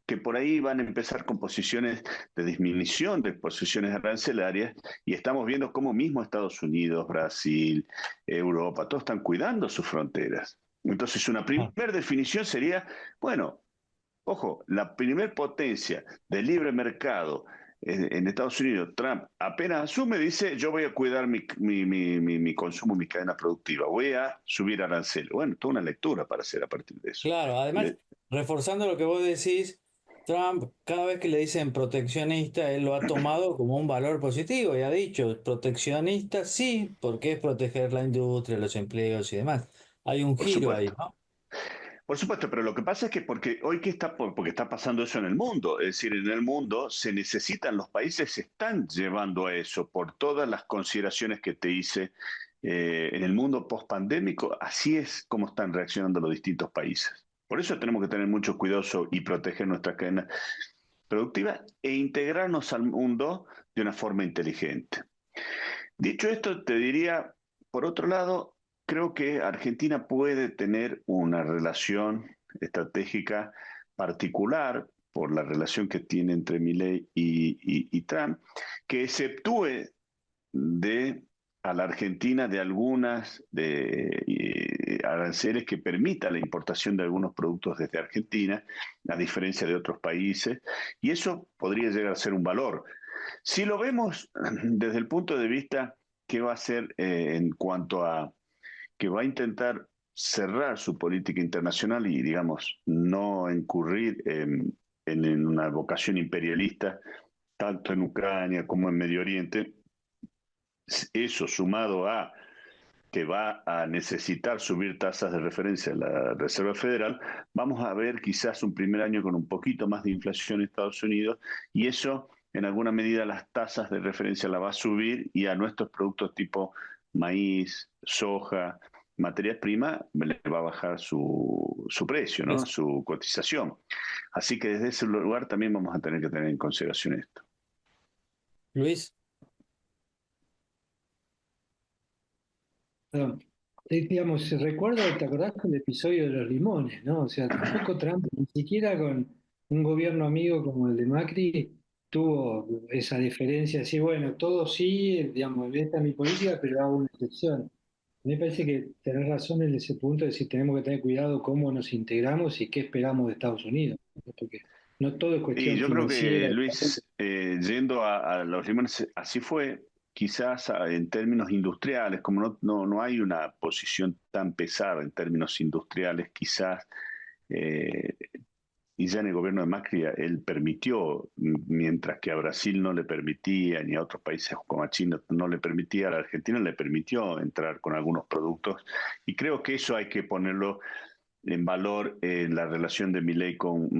que por ahí van a empezar con posiciones de disminución de posiciones arancelarias y estamos viendo cómo mismo Estados Unidos, Brasil, Europa, todos están cuidando sus fronteras. Entonces una primera definición sería, bueno, ojo, la primer potencia del libre mercado en Estados Unidos, Trump apenas asume, dice, yo voy a cuidar mi consumo, mi cadena productiva, voy a subir arancel. Bueno, toda una lectura para hacer a partir de eso.
Claro, además,
Le-
reforzando lo que vos decís, Trump, cada vez que le dicen proteccionista, él lo ha tomado como un valor positivo y ha dicho, proteccionista sí, porque es proteger la industria, los empleos y demás. Hay un
por
giro ahí,
supuesto.
¿no?
Por supuesto, pero lo que pasa es que porque hoy que está, porque está pasando eso en el mundo, es decir, en el mundo se necesitan, los países se están llevando a eso por todas las consideraciones que te hice en el mundo post-pandémico, así es como están reaccionando los distintos países. Por eso tenemos que tener mucho cuidado y proteger nuestra cadena productiva e integrarnos al mundo de una forma inteligente. Dicho esto, te diría, por otro lado, creo que Argentina puede tener una relación estratégica particular por la relación que tiene entre Milei y Trump, que exceptúe de a la Argentina de algunas aranceles que permita la importación de algunos productos desde Argentina, a diferencia de otros países, y eso podría llegar a ser un valor. Si lo vemos desde el punto de vista que va a hacer en cuanto a que va a intentar cerrar su política internacional y, digamos, no incurrir en una vocación imperialista, tanto en Ucrania como en Medio Oriente, eso sumado a que va a necesitar subir tasas de referencia a la Reserva Federal, vamos a ver quizás un primer año con un poquito más de inflación en Estados Unidos y eso en alguna medida las tasas de referencia la va a subir y a nuestros productos tipo maíz, soja, materias primas, le va a bajar su precio, ¿no? Su cotización. Así que desde ese lugar también vamos a tener que tener en consideración esto.
Luis.
Perdón. Digamos, recuerdo, ¿te acordás del episodio de los limones, ¿no? O sea, tampoco Trump, ni siquiera con un gobierno amigo como el de Macri, tuvo esa diferencia, decir, bueno, todo sí, digamos, esta es mi política, pero hago una excepción. Me parece que tenés razón en ese punto de decir, tenemos que tener cuidado cómo nos integramos y qué esperamos de Estados Unidos, ¿no? Porque no todo es
Y
cuestión
yo creo que,
financiera.
Luis, yendo a los limones, así fue, quizás en términos industriales, como no hay una posición tan pesada en términos industriales, quizás, eh, y ya en el gobierno de Macri, él permitió, mientras que a Brasil no le permitía, ni a otros países como a China no le permitía, a la Argentina le permitió entrar con algunos productos, y creo que eso hay que ponerlo en valor en la relación de Milei con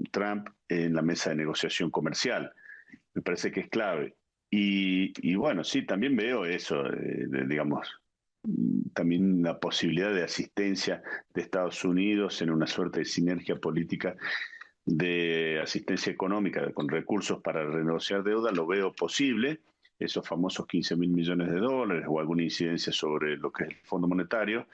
Trump en la mesa de negociación comercial. Me parece que es clave. Y bueno, sí, también veo eso, digamos, también la posibilidad de asistencia de Estados Unidos en una suerte de sinergia política de asistencia económica con recursos para renegociar deuda, lo veo posible, esos famosos 15 mil millones de dólares o alguna incidencia sobre lo que es el Fondo Monetario,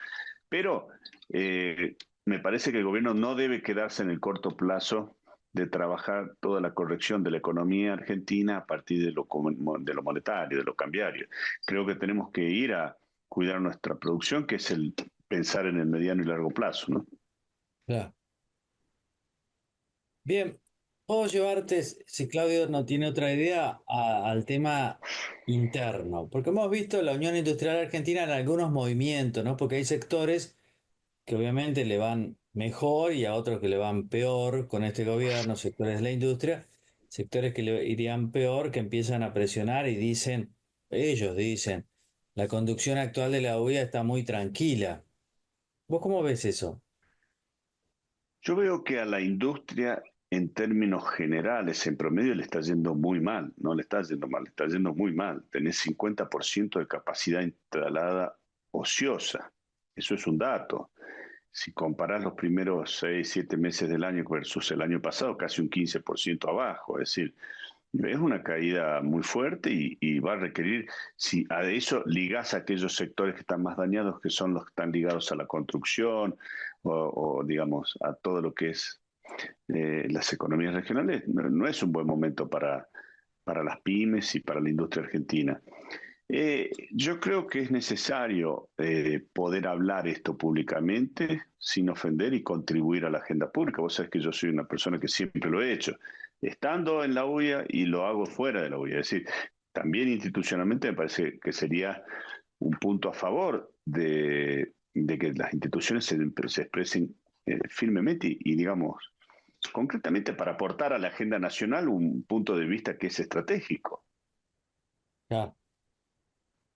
pero me parece que el gobierno no debe quedarse en el corto plazo de trabajar toda la corrección de la economía argentina a partir de lo monetario, de lo cambiario. Creo que tenemos que ir a cuidar nuestra producción, que es el pensar en el mediano y largo plazo, ¿no?
Claro. Bien, puedo llevarte, si Claudio no tiene otra idea, al tema interno, porque hemos visto la Unión Industrial Argentina en algunos movimientos, ¿no? Porque hay sectores que obviamente le van mejor y a otros que le van peor con este gobierno, sectores de la industria, sectores que le irían peor, que empiezan a presionar y dicen, ellos dicen, la conducción actual de la UIA está muy tranquila. ¿Vos cómo ves eso?
Yo veo que a la industria, en términos generales, en promedio, le está yendo muy mal. No le está yendo mal, le está yendo muy mal. Tenés 50% de capacidad instalada ociosa. Eso es un dato. Si comparás los primeros 6, 7 meses del año versus el año pasado, casi un 15% abajo. Es decir, es una caída muy fuerte y va a requerir, si a eso ligás a aquellos sectores que están más dañados, que son los que están ligados a la construcción digamos, a todo lo que es las economías regionales, no es un buen momento para las pymes y para la industria argentina. Yo creo que es necesario poder hablar esto públicamente sin ofender y contribuir a la agenda pública. Vos sabés que yo soy una persona que siempre lo he hecho, estando en la UIA y lo hago fuera de la UIA. Es decir, también institucionalmente me parece que sería un punto a favor de que las instituciones se expresen firmemente digamos, concretamente para aportar a la agenda nacional un punto de vista que es estratégico.
Claro.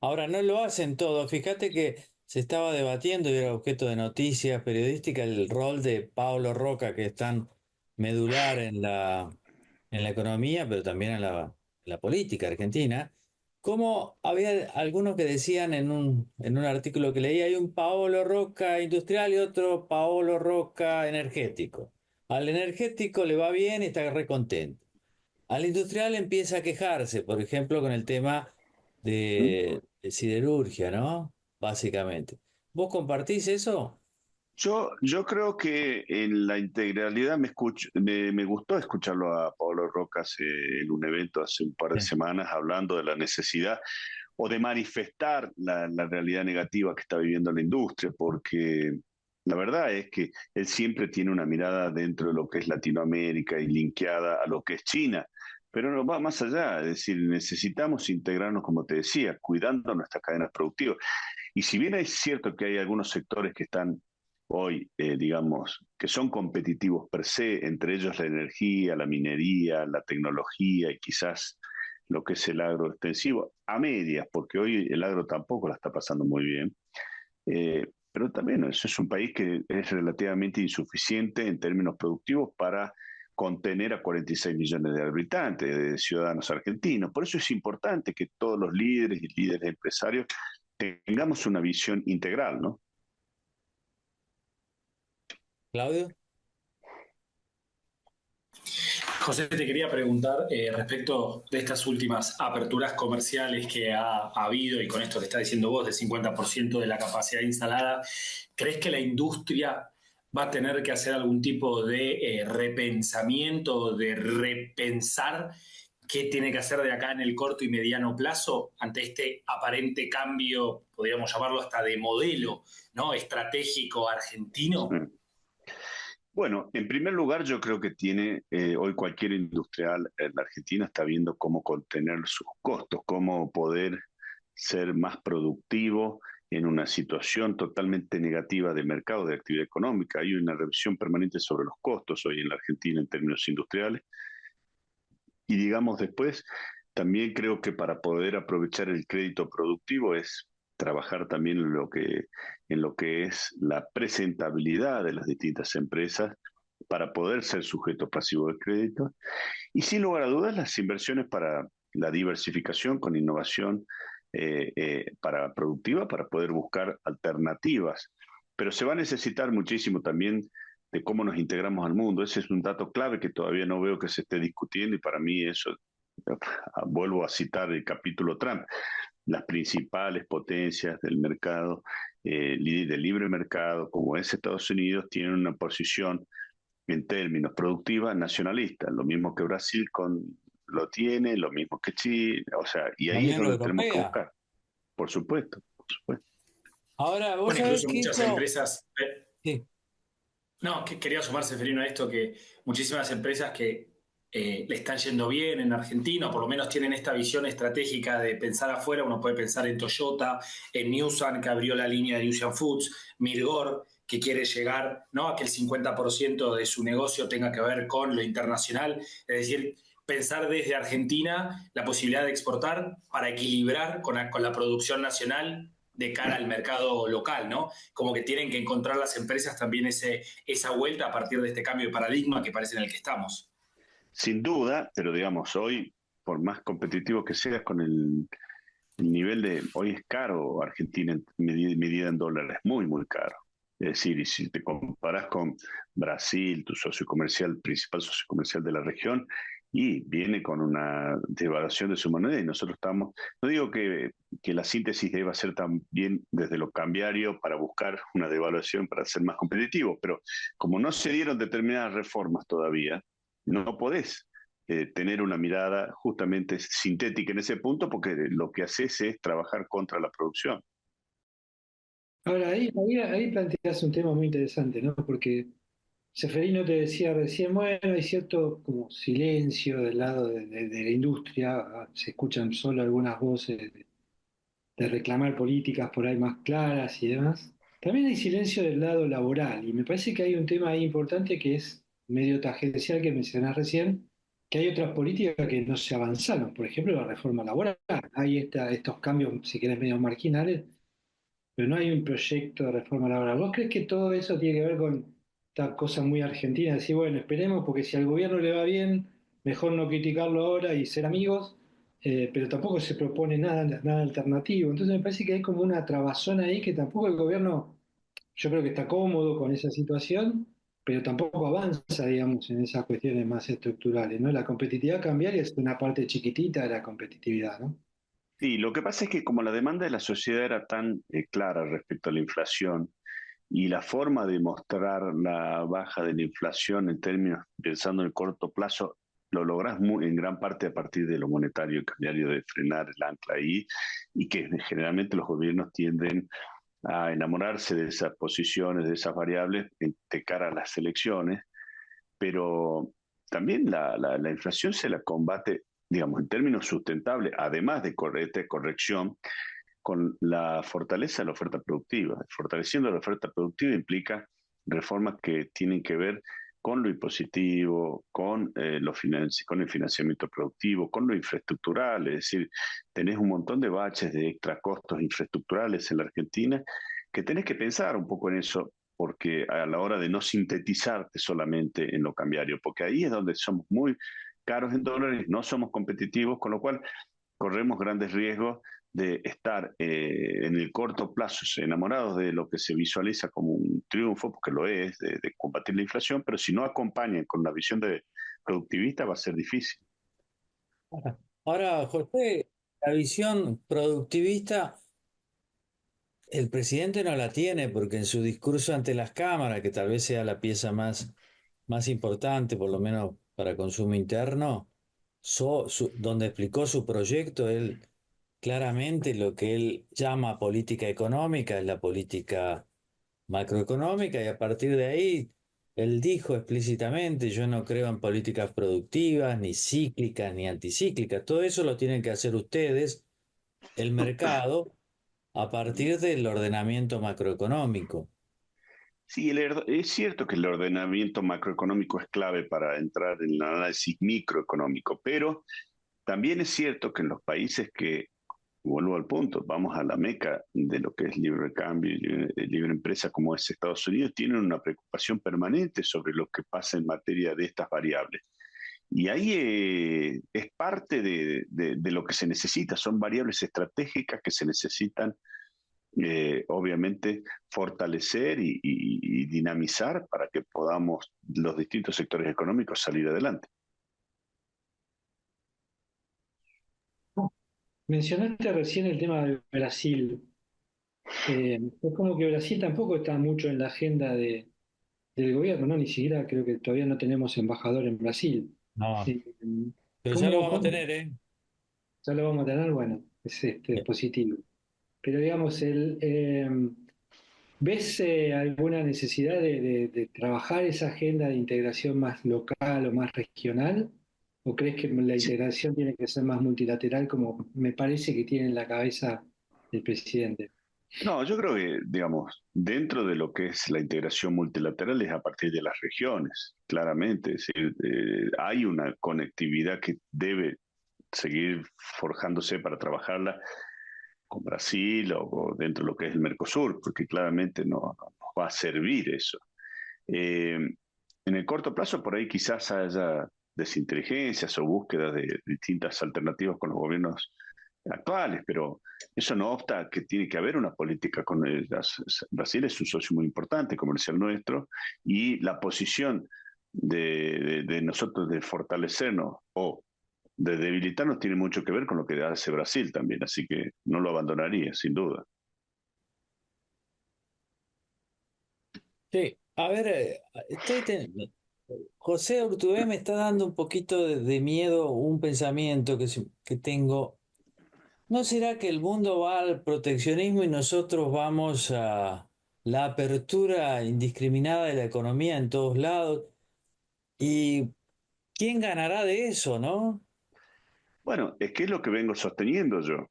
Ahora, no lo hacen todo. Fíjate que se estaba debatiendo y era objeto de noticias periodísticas el rol de Pablo Roca, que es tan medular en la economía, pero también en la política argentina. Como había algunos que decían en un artículo que leí, hay un Paolo Roca industrial y otro Paolo Roca energético. Al energético le va bien y está recontento. Al industrial empieza a quejarse, por ejemplo, con el tema de siderurgia, ¿no? Básicamente. ¿Vos compartís eso?
Yo creo que en la integralidad me gustó escucharlo a Pablo Rocas en un evento hace un par de
Sí.
semanas hablando de la necesidad o de manifestar la realidad negativa que está viviendo la industria, porque la verdad es que él siempre tiene una mirada dentro de lo que es Latinoamérica y linkeada a lo que es China, pero no va más allá, es decir, necesitamos integrarnos, como te decía, cuidando nuestras cadenas productivas. Y si bien es cierto que hay algunos sectores que están hoy, digamos, que son competitivos per se, entre ellos la energía, la minería, la tecnología y quizás lo que es el agro extensivo, a medias, porque hoy el agro tampoco la está pasando muy bien. Pero también eso es un país que es relativamente insuficiente en términos productivos para contener a 46 millones de habitantes, de ciudadanos argentinos. Por eso es importante que todos los líderes y líderes empresarios tengamos una visión integral, ¿no?
Claudio.
José, te quería preguntar respecto de estas últimas aperturas comerciales que ha habido y con esto que está diciendo vos del 50% de la capacidad instalada, ¿crees que la industria va a tener que hacer algún tipo de repensamiento, de repensar qué tiene que hacer de acá en el corto y mediano plazo ante este aparente cambio, podríamos llamarlo hasta de modelo, ¿no? Estratégico argentino?
Bueno, en primer lugar, yo creo que tiene hoy cualquier industrial en la Argentina está viendo cómo contener sus costos, cómo poder ser más productivo en una situación totalmente negativa de mercado, de actividad económica. Hay una revisión permanente sobre los costos hoy en la Argentina en términos industriales. Y digamos después, también creo que para poder aprovechar el crédito productivo es trabajar también en lo que es la presentabilidad de las distintas empresas para poder ser sujeto pasivo de crédito. Y sin lugar a dudas, las inversiones para la diversificación con innovación para productiva, para poder buscar alternativas. Pero se va a necesitar muchísimo también de cómo nos integramos al mundo. Ese es un dato clave que todavía no veo que se esté discutiendo y para mí eso, vuelvo a citar el capítulo Trump, las principales potencias del mercado, del libre mercado, como es Estados Unidos, tienen una posición en términos productiva nacionalista, lo mismo que Brasil lo tiene, lo mismo que Chile, o sea, y
La
ahí es
Unión
donde tenemos que
Europea.
buscar, por supuesto, por supuesto.
Ahora, vos
Bueno,
sabés
incluso
que
muchas
esto...
empresas.
Sí.
No, que quería sumarse, Ferino, a esto, que muchísimas empresas que le están yendo bien en Argentina, o por lo menos tienen esta visión estratégica de pensar afuera. Uno puede pensar en Toyota, en Nissan, que abrió la línea de Nutrien Foods, Mirgor, que quiere llegar, ¿no?, a que el 50% de su negocio tenga que ver con lo internacional. Es decir, pensar desde Argentina la posibilidad de exportar para equilibrar con la producción nacional de cara al mercado local, ¿no? Como que tienen que encontrar las empresas también esa vuelta a partir de este cambio de paradigma que parece en el que estamos.
Sin duda, pero digamos, hoy, por más competitivo que seas con el nivel hoy es caro Argentina medida en dólares, muy, muy caro. Es decir, y si te comparas con Brasil, tu socio comercial, principal socio comercial de la región, y viene con una devaluación de su moneda y nosotros estamos, no digo que la síntesis deba ser también desde lo cambiario para buscar una devaluación para ser más competitivo, pero como no se dieron determinadas reformas todavía, no podés tener una mirada justamente sintética en ese punto, porque lo que haces es trabajar contra la producción.
Ahora, ahí planteas un tema muy interesante, ¿no? Porque Seferino te decía recién, bueno, hay cierto como silencio del lado de la industria, se escuchan solo algunas voces de reclamar políticas por ahí más claras y demás. También hay silencio del lado laboral y me parece que hay un tema ahí importante que es medio tangencial que mencionás recién, que hay otras políticas que no se avanzaron, por ejemplo la reforma laboral. Hay estos cambios, si querés, medio marginales, pero no hay un proyecto de reforma laboral. ¿Vos crees que todo eso tiene que ver con esta cosa muy argentina? Decir, bueno, esperemos porque si al gobierno le va bien, mejor no criticarlo ahora y ser amigos, pero tampoco se propone nada alternativo. Entonces me parece que hay como una trabazón ahí que tampoco el gobierno, yo creo que está cómodo con esa situación, pero tampoco avanza, digamos, en esas cuestiones más estructurales, ¿no? La competitividad cambiaria es una parte chiquitita de la competitividad, ¿no?
Sí, lo que pasa es que como la demanda de la sociedad era tan clara respecto a la inflación y la forma de mostrar la baja de la inflación en términos, pensando en el corto plazo, lo lográs en gran parte a partir de lo monetario y cambiario, de frenar el ancla ahí, y que generalmente los gobiernos tienden a enamorarse de esas posiciones, de esas variables de cara a las elecciones, pero también la inflación se la combate, digamos, en términos sustentables, además de esta corrección, con la fortaleza de la oferta productiva. Fortaleciendo la oferta productiva implica reformas que tienen que ver con lo impositivo, con el financiamiento productivo, con lo infraestructural, es decir, tenés un montón de baches de extra costos infraestructurales en la Argentina que tenés que pensar un poco en eso, porque a la hora de no sintetizarte solamente en lo cambiario, porque ahí es donde somos muy caros en dólares, no somos competitivos, con lo cual corremos grandes riesgos de estar en el corto plazo enamorados de lo que se visualiza como un triunfo, porque lo es, de combatir la inflación, pero si no acompañan con la visión de productivista va a ser difícil.
Ahora, José, la visión productivista, el presidente no la tiene porque en su discurso ante las cámaras, que tal vez sea la pieza más importante, por lo menos para consumo interno, donde explicó su proyecto, él claramente lo que él llama política económica es la política macroeconómica, y a partir de ahí él dijo explícitamente: yo no creo en políticas productivas, ni cíclicas, ni anticíclicas. Todo eso lo tienen que hacer ustedes, el mercado, a partir del ordenamiento macroeconómico.
Sí, es cierto que el ordenamiento macroeconómico es clave para entrar en el análisis microeconómico, pero también es cierto que en los países que, vuelvo al punto, vamos a la meca de lo que es libre cambio y libre empresa como es Estados Unidos, tienen una preocupación permanente sobre lo que pasa en materia de estas variables. Y ahí es parte de lo que se necesita, son variables estratégicas que se necesitan, obviamente, fortalecer y dinamizar para que podamos los distintos sectores económicos salir adelante.
Mencionaste recién el tema de Brasil. Es como que Brasil tampoco está mucho en la agenda del gobierno, ¿no? Ni siquiera creo que todavía no tenemos embajador en Brasil.
No,
Eh,
pero ya lo
¿Cómo,
vamos a
cómo?
tener, ¿eh?
Ya lo vamos a tener, bueno, es positivo. Pero digamos, ¿ves alguna necesidad de trabajar esa agenda de integración más local o más regional? ¿O crees que la
Sí.
integración tiene que ser más multilateral, como me parece que tiene en la cabeza el presidente?
No, yo creo que, digamos, dentro de lo que es la integración multilateral es a partir de las regiones, claramente. Es decir, hay una conectividad que debe seguir forjándose para trabajarla con Brasil o dentro de lo que es el Mercosur, porque claramente no nos va a servir eso. Eh, en el corto plazo, por ahí quizás haya desinteligencias o búsquedas de distintas alternativas con los gobiernos actuales, pero eso no obsta que tiene que haber una política con Brasil es un socio muy importante comercial nuestro, y la posición de nosotros de fortalecernos o de debilitarnos tiene mucho que ver con lo que hace Brasil también, así que no lo abandonaría, sin duda.
Sí, a ver, José Urtubé me está dando un poquito de miedo, un pensamiento que tengo. ¿No será que el mundo va al proteccionismo y nosotros vamos a la apertura indiscriminada de la economía en todos lados? ¿Y quién ganará de eso, no?
Bueno, es que es lo que vengo sosteniendo yo,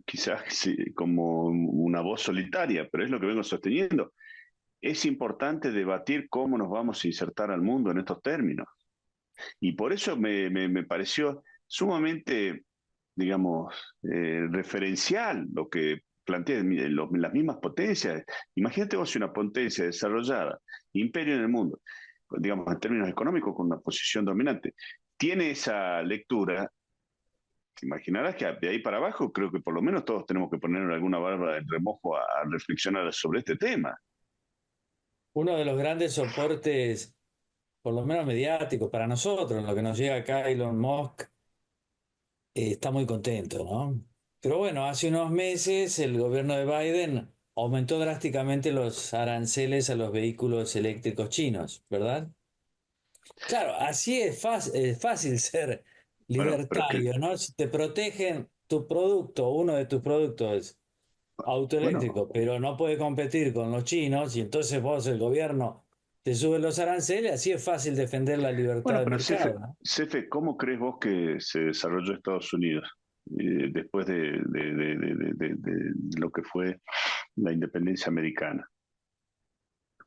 quizás sí, como una voz solitaria, pero es lo que vengo sosteniendo. Es importante debatir cómo nos vamos a insertar al mundo en estos términos. Y por eso me pareció sumamente, digamos, referencial lo que plantean las mismas potencias. Imagínate vos una potencia desarrollada, imperio en el mundo, digamos, en términos económicos, con una posición dominante. Tiene esa lectura. Te imaginarás que de ahí para abajo creo que por lo menos todos tenemos que poner alguna barba de remojo a reflexionar sobre este tema.
Uno de los grandes soportes, por lo menos mediáticos, para nosotros, en lo que nos llega acá Elon Musk, está muy contento, ¿no? Pero bueno, hace unos meses el gobierno de Biden aumentó drásticamente los aranceles a los vehículos eléctricos chinos, ¿verdad? Claro, así es fácil ser
Bueno, pero que,
libertario, ¿no? Si te protegen tu producto, uno de tus productos es
bueno,
autoeléctrico, pero no puede competir con los chinos y entonces vos, el gobierno, te sube los aranceles, así es fálo defender la libertad
bueno,
de
pero
mercado, ¿no?
Cefe, ¿cómo crees vos que se desarrolló Estados Unidos después de lo que fue la independencia americana?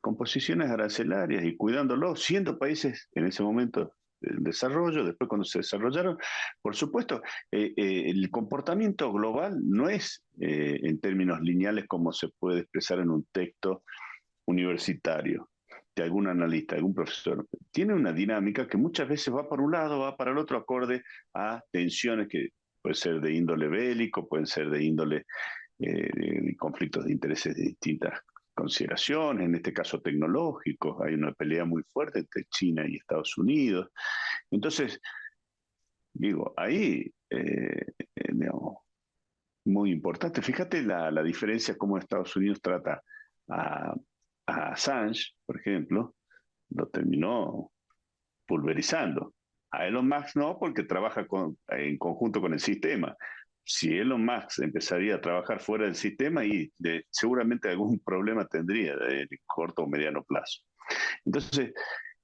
Con posiciones arancelarias y cuidándolo, siendo países en ese momento en desarrollo, después cuando se desarrollaron, por supuesto, el comportamiento global no es en términos lineales como se puede expresar en un texto universitario de algún analista, algún profesor. Tiene una dinámica que muchas veces va para un lado, va para el otro, acorde a tensiones que pueden ser de índole bélico, pueden ser de índole de conflictos de intereses de distintas consideraciones, en este caso tecnológicos. Hay una pelea muy fuerte entre China y Estados Unidos. Entonces, digo, ahí, digamos, muy importante. Fíjate la diferencia cómo Estados Unidos trata a, a Assange, por ejemplo, lo terminó pulverizando. A Elon Musk no, porque trabaja en conjunto con el sistema. Si Elon Musk empezaría a trabajar fuera del sistema, seguramente algún problema tendría de corto o mediano plazo. Entonces,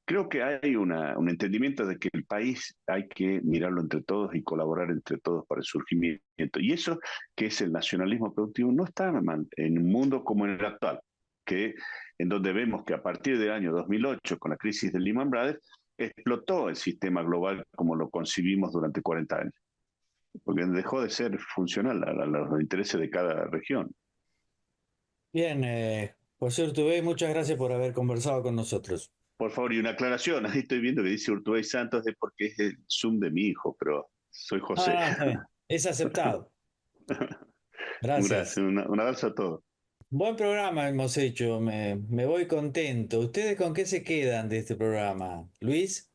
creo que hay un entendimiento de que el país hay que mirarlo entre todos y colaborar entre todos para el surgimiento. Y eso, que es el nacionalismo productivo, no está en un mundo como el actual, que en donde vemos que a partir del año 2008, con la crisis de Lehman Brothers, explotó el sistema global como lo concibimos durante 40 años, porque dejó de ser funcional a los intereses de cada región.
Bien, José Urtubey, muchas gracias por haber conversado con nosotros.
Por favor, y una aclaración, ahí estoy viendo que dice Urtubey Santos es porque es el Zoom de mi hijo, pero soy José.
Ah, está bien, es aceptado.
Un gracias,
Gracias.
un abrazo a todos.
Buen programa hemos hecho, me voy contento. ¿Ustedes con qué se quedan de este programa? Luis,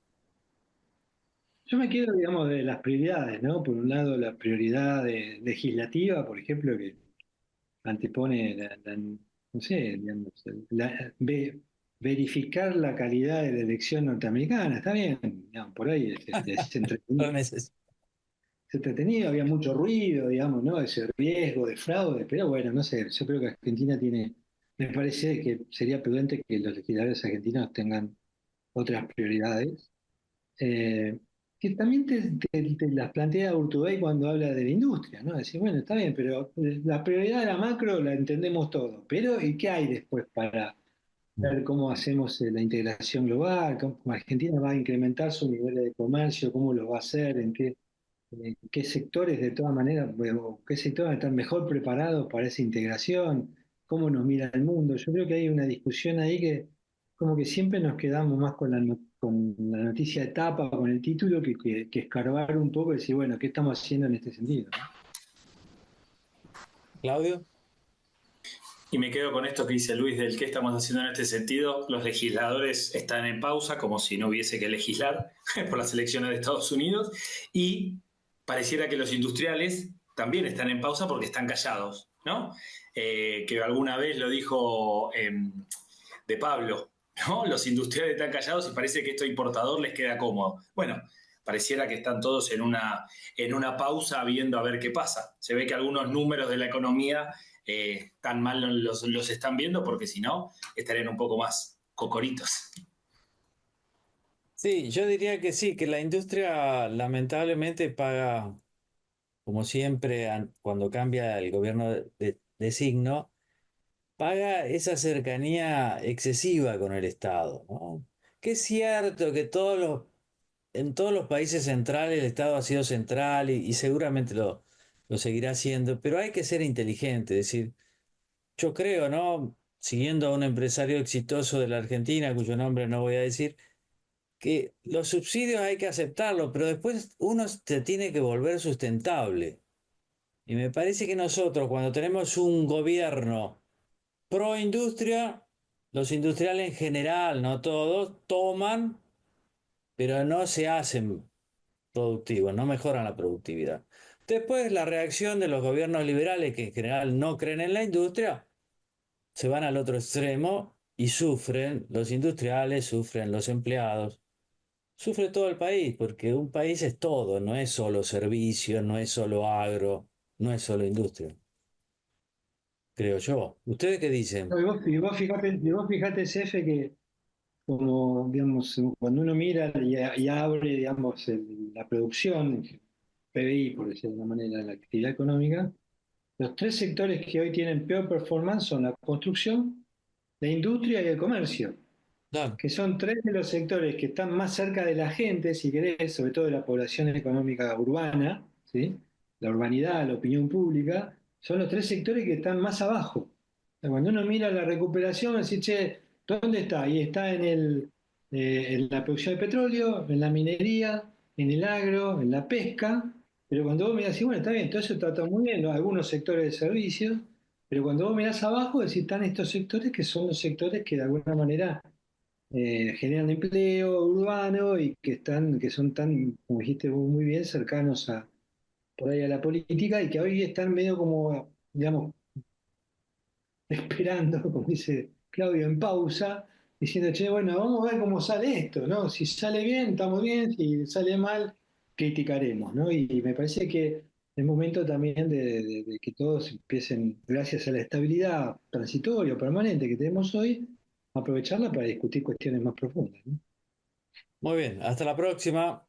Yo me quedo, digamos, de las prioridades, ¿no? Por un lado, la prioridad legislativa, por ejemplo, que antepone no sé, digamos, verificar la calidad de la elección norteamericana. Está bien, digamos, por ahí es
lo
entretenido.
neces-
Es entretenido, había mucho ruido, digamos, ¿no? Ese riesgo de fraude, pero bueno, no sé, yo creo que Argentina tiene, me parece que sería prudente que los legisladores argentinos tengan otras prioridades. Eh, que también te las plantea Urtubey cuando habla de la industria, ¿no? Decir, bueno, está bien, pero la prioridad de la macro la entendemos todo, pero ¿y qué hay después para ver cómo hacemos la integración global? ¿Cómo Argentina va a incrementar su nivel de comercio? ¿Cómo lo va a hacer? ¿En qué sectores de todas maneras, bueno, qué sectores están mejor preparados para esa integración? ¿Cómo nos mira el mundo? Yo creo que hay una discusión ahí que como que siempre nos quedamos más con la noticia de tapa, con el título, que escarbar un poco y decir, bueno, ¿qué estamos haciendo en este sentido? ¿No?
Claudio.
Y me quedo con esto que dice Luis del qué estamos haciendo en este sentido. Los legisladores están en pausa como si no hubiese que legislar por las elecciones de Estados Unidos y pareciera que los industriales también están en pausa porque están callados, ¿no? Que alguna vez lo dijo de Pablo, ¿no? Los industriales están callados y parece que esto importador les queda cómodo. Bueno, pareciera que están todos en una pausa viendo a ver qué pasa. Se ve que algunos números de la economía tan mal los están viendo porque si no estarían un poco más cocoritos.
Sí, yo diría que sí, que la industria lamentablemente paga, como siempre, cuando cambia el gobierno de signo, paga esa cercanía excesiva con el Estado, ¿no? Que es cierto que en todos los países centrales el Estado ha sido central y seguramente lo seguirá siendo, pero hay que ser inteligente, es decir, yo creo, ¿no? Siguiendo a un empresario exitoso de la Argentina, cuyo nombre no voy a decir, que los subsidios hay que aceptarlos, pero después uno se tiene que volver sustentable. Y me parece que nosotros, cuando tenemos un gobierno pro industria, los industriales en general, no todos, toman, pero no se hacen productivos, no mejoran la productividad. Después la reacción de los gobiernos liberales, que en general no creen en la industria, se van al otro extremo y sufren los industriales, sufren los empleados, sufre todo el país, porque un país es todo, no es solo servicio, no es solo agro, no es solo industria, creo yo. ¿Ustedes qué dicen?
No, y vos fijate, CF, que como, digamos, cuando uno mira y abre, digamos, la producción, PBI, por decirlo de una manera, la actividad económica, los tres sectores que hoy tienen peor performance son la construcción, la industria y el comercio,
Claro,
que son tres de los sectores que están más cerca de la gente, si querés, sobre todo de la población económica urbana, ¿sí? La urbanidad, la opinión pública, son los tres sectores que están más abajo. O sea, cuando uno mira la recuperación, dice, che, ¿dónde está? Y está en la producción de petróleo, en la minería, en el agro, en la pesca, pero cuando vos mirás, y bueno, está bien, todo eso está muy bien, ¿no? Algunos sectores de servicios, pero cuando vos mirás abajo, decís, están estos sectores que son los sectores que de alguna manera generan empleo urbano y que son tan, como dijiste vos muy bien, cercanos por ahí a la política y que hoy están medio como, digamos, esperando, como dice Claudio, en pausa, diciendo, che, bueno, vamos a ver cómo sale esto, ¿no? Si sale bien, estamos bien, si sale mal, criticaremos, ¿no? Y me parece que es momento también de que todos empiecen, gracias a la estabilidad transitoria o permanente que tenemos hoy, aprovecharla para discutir cuestiones más profundas, ¿no?
muy bien, hasta la próxima.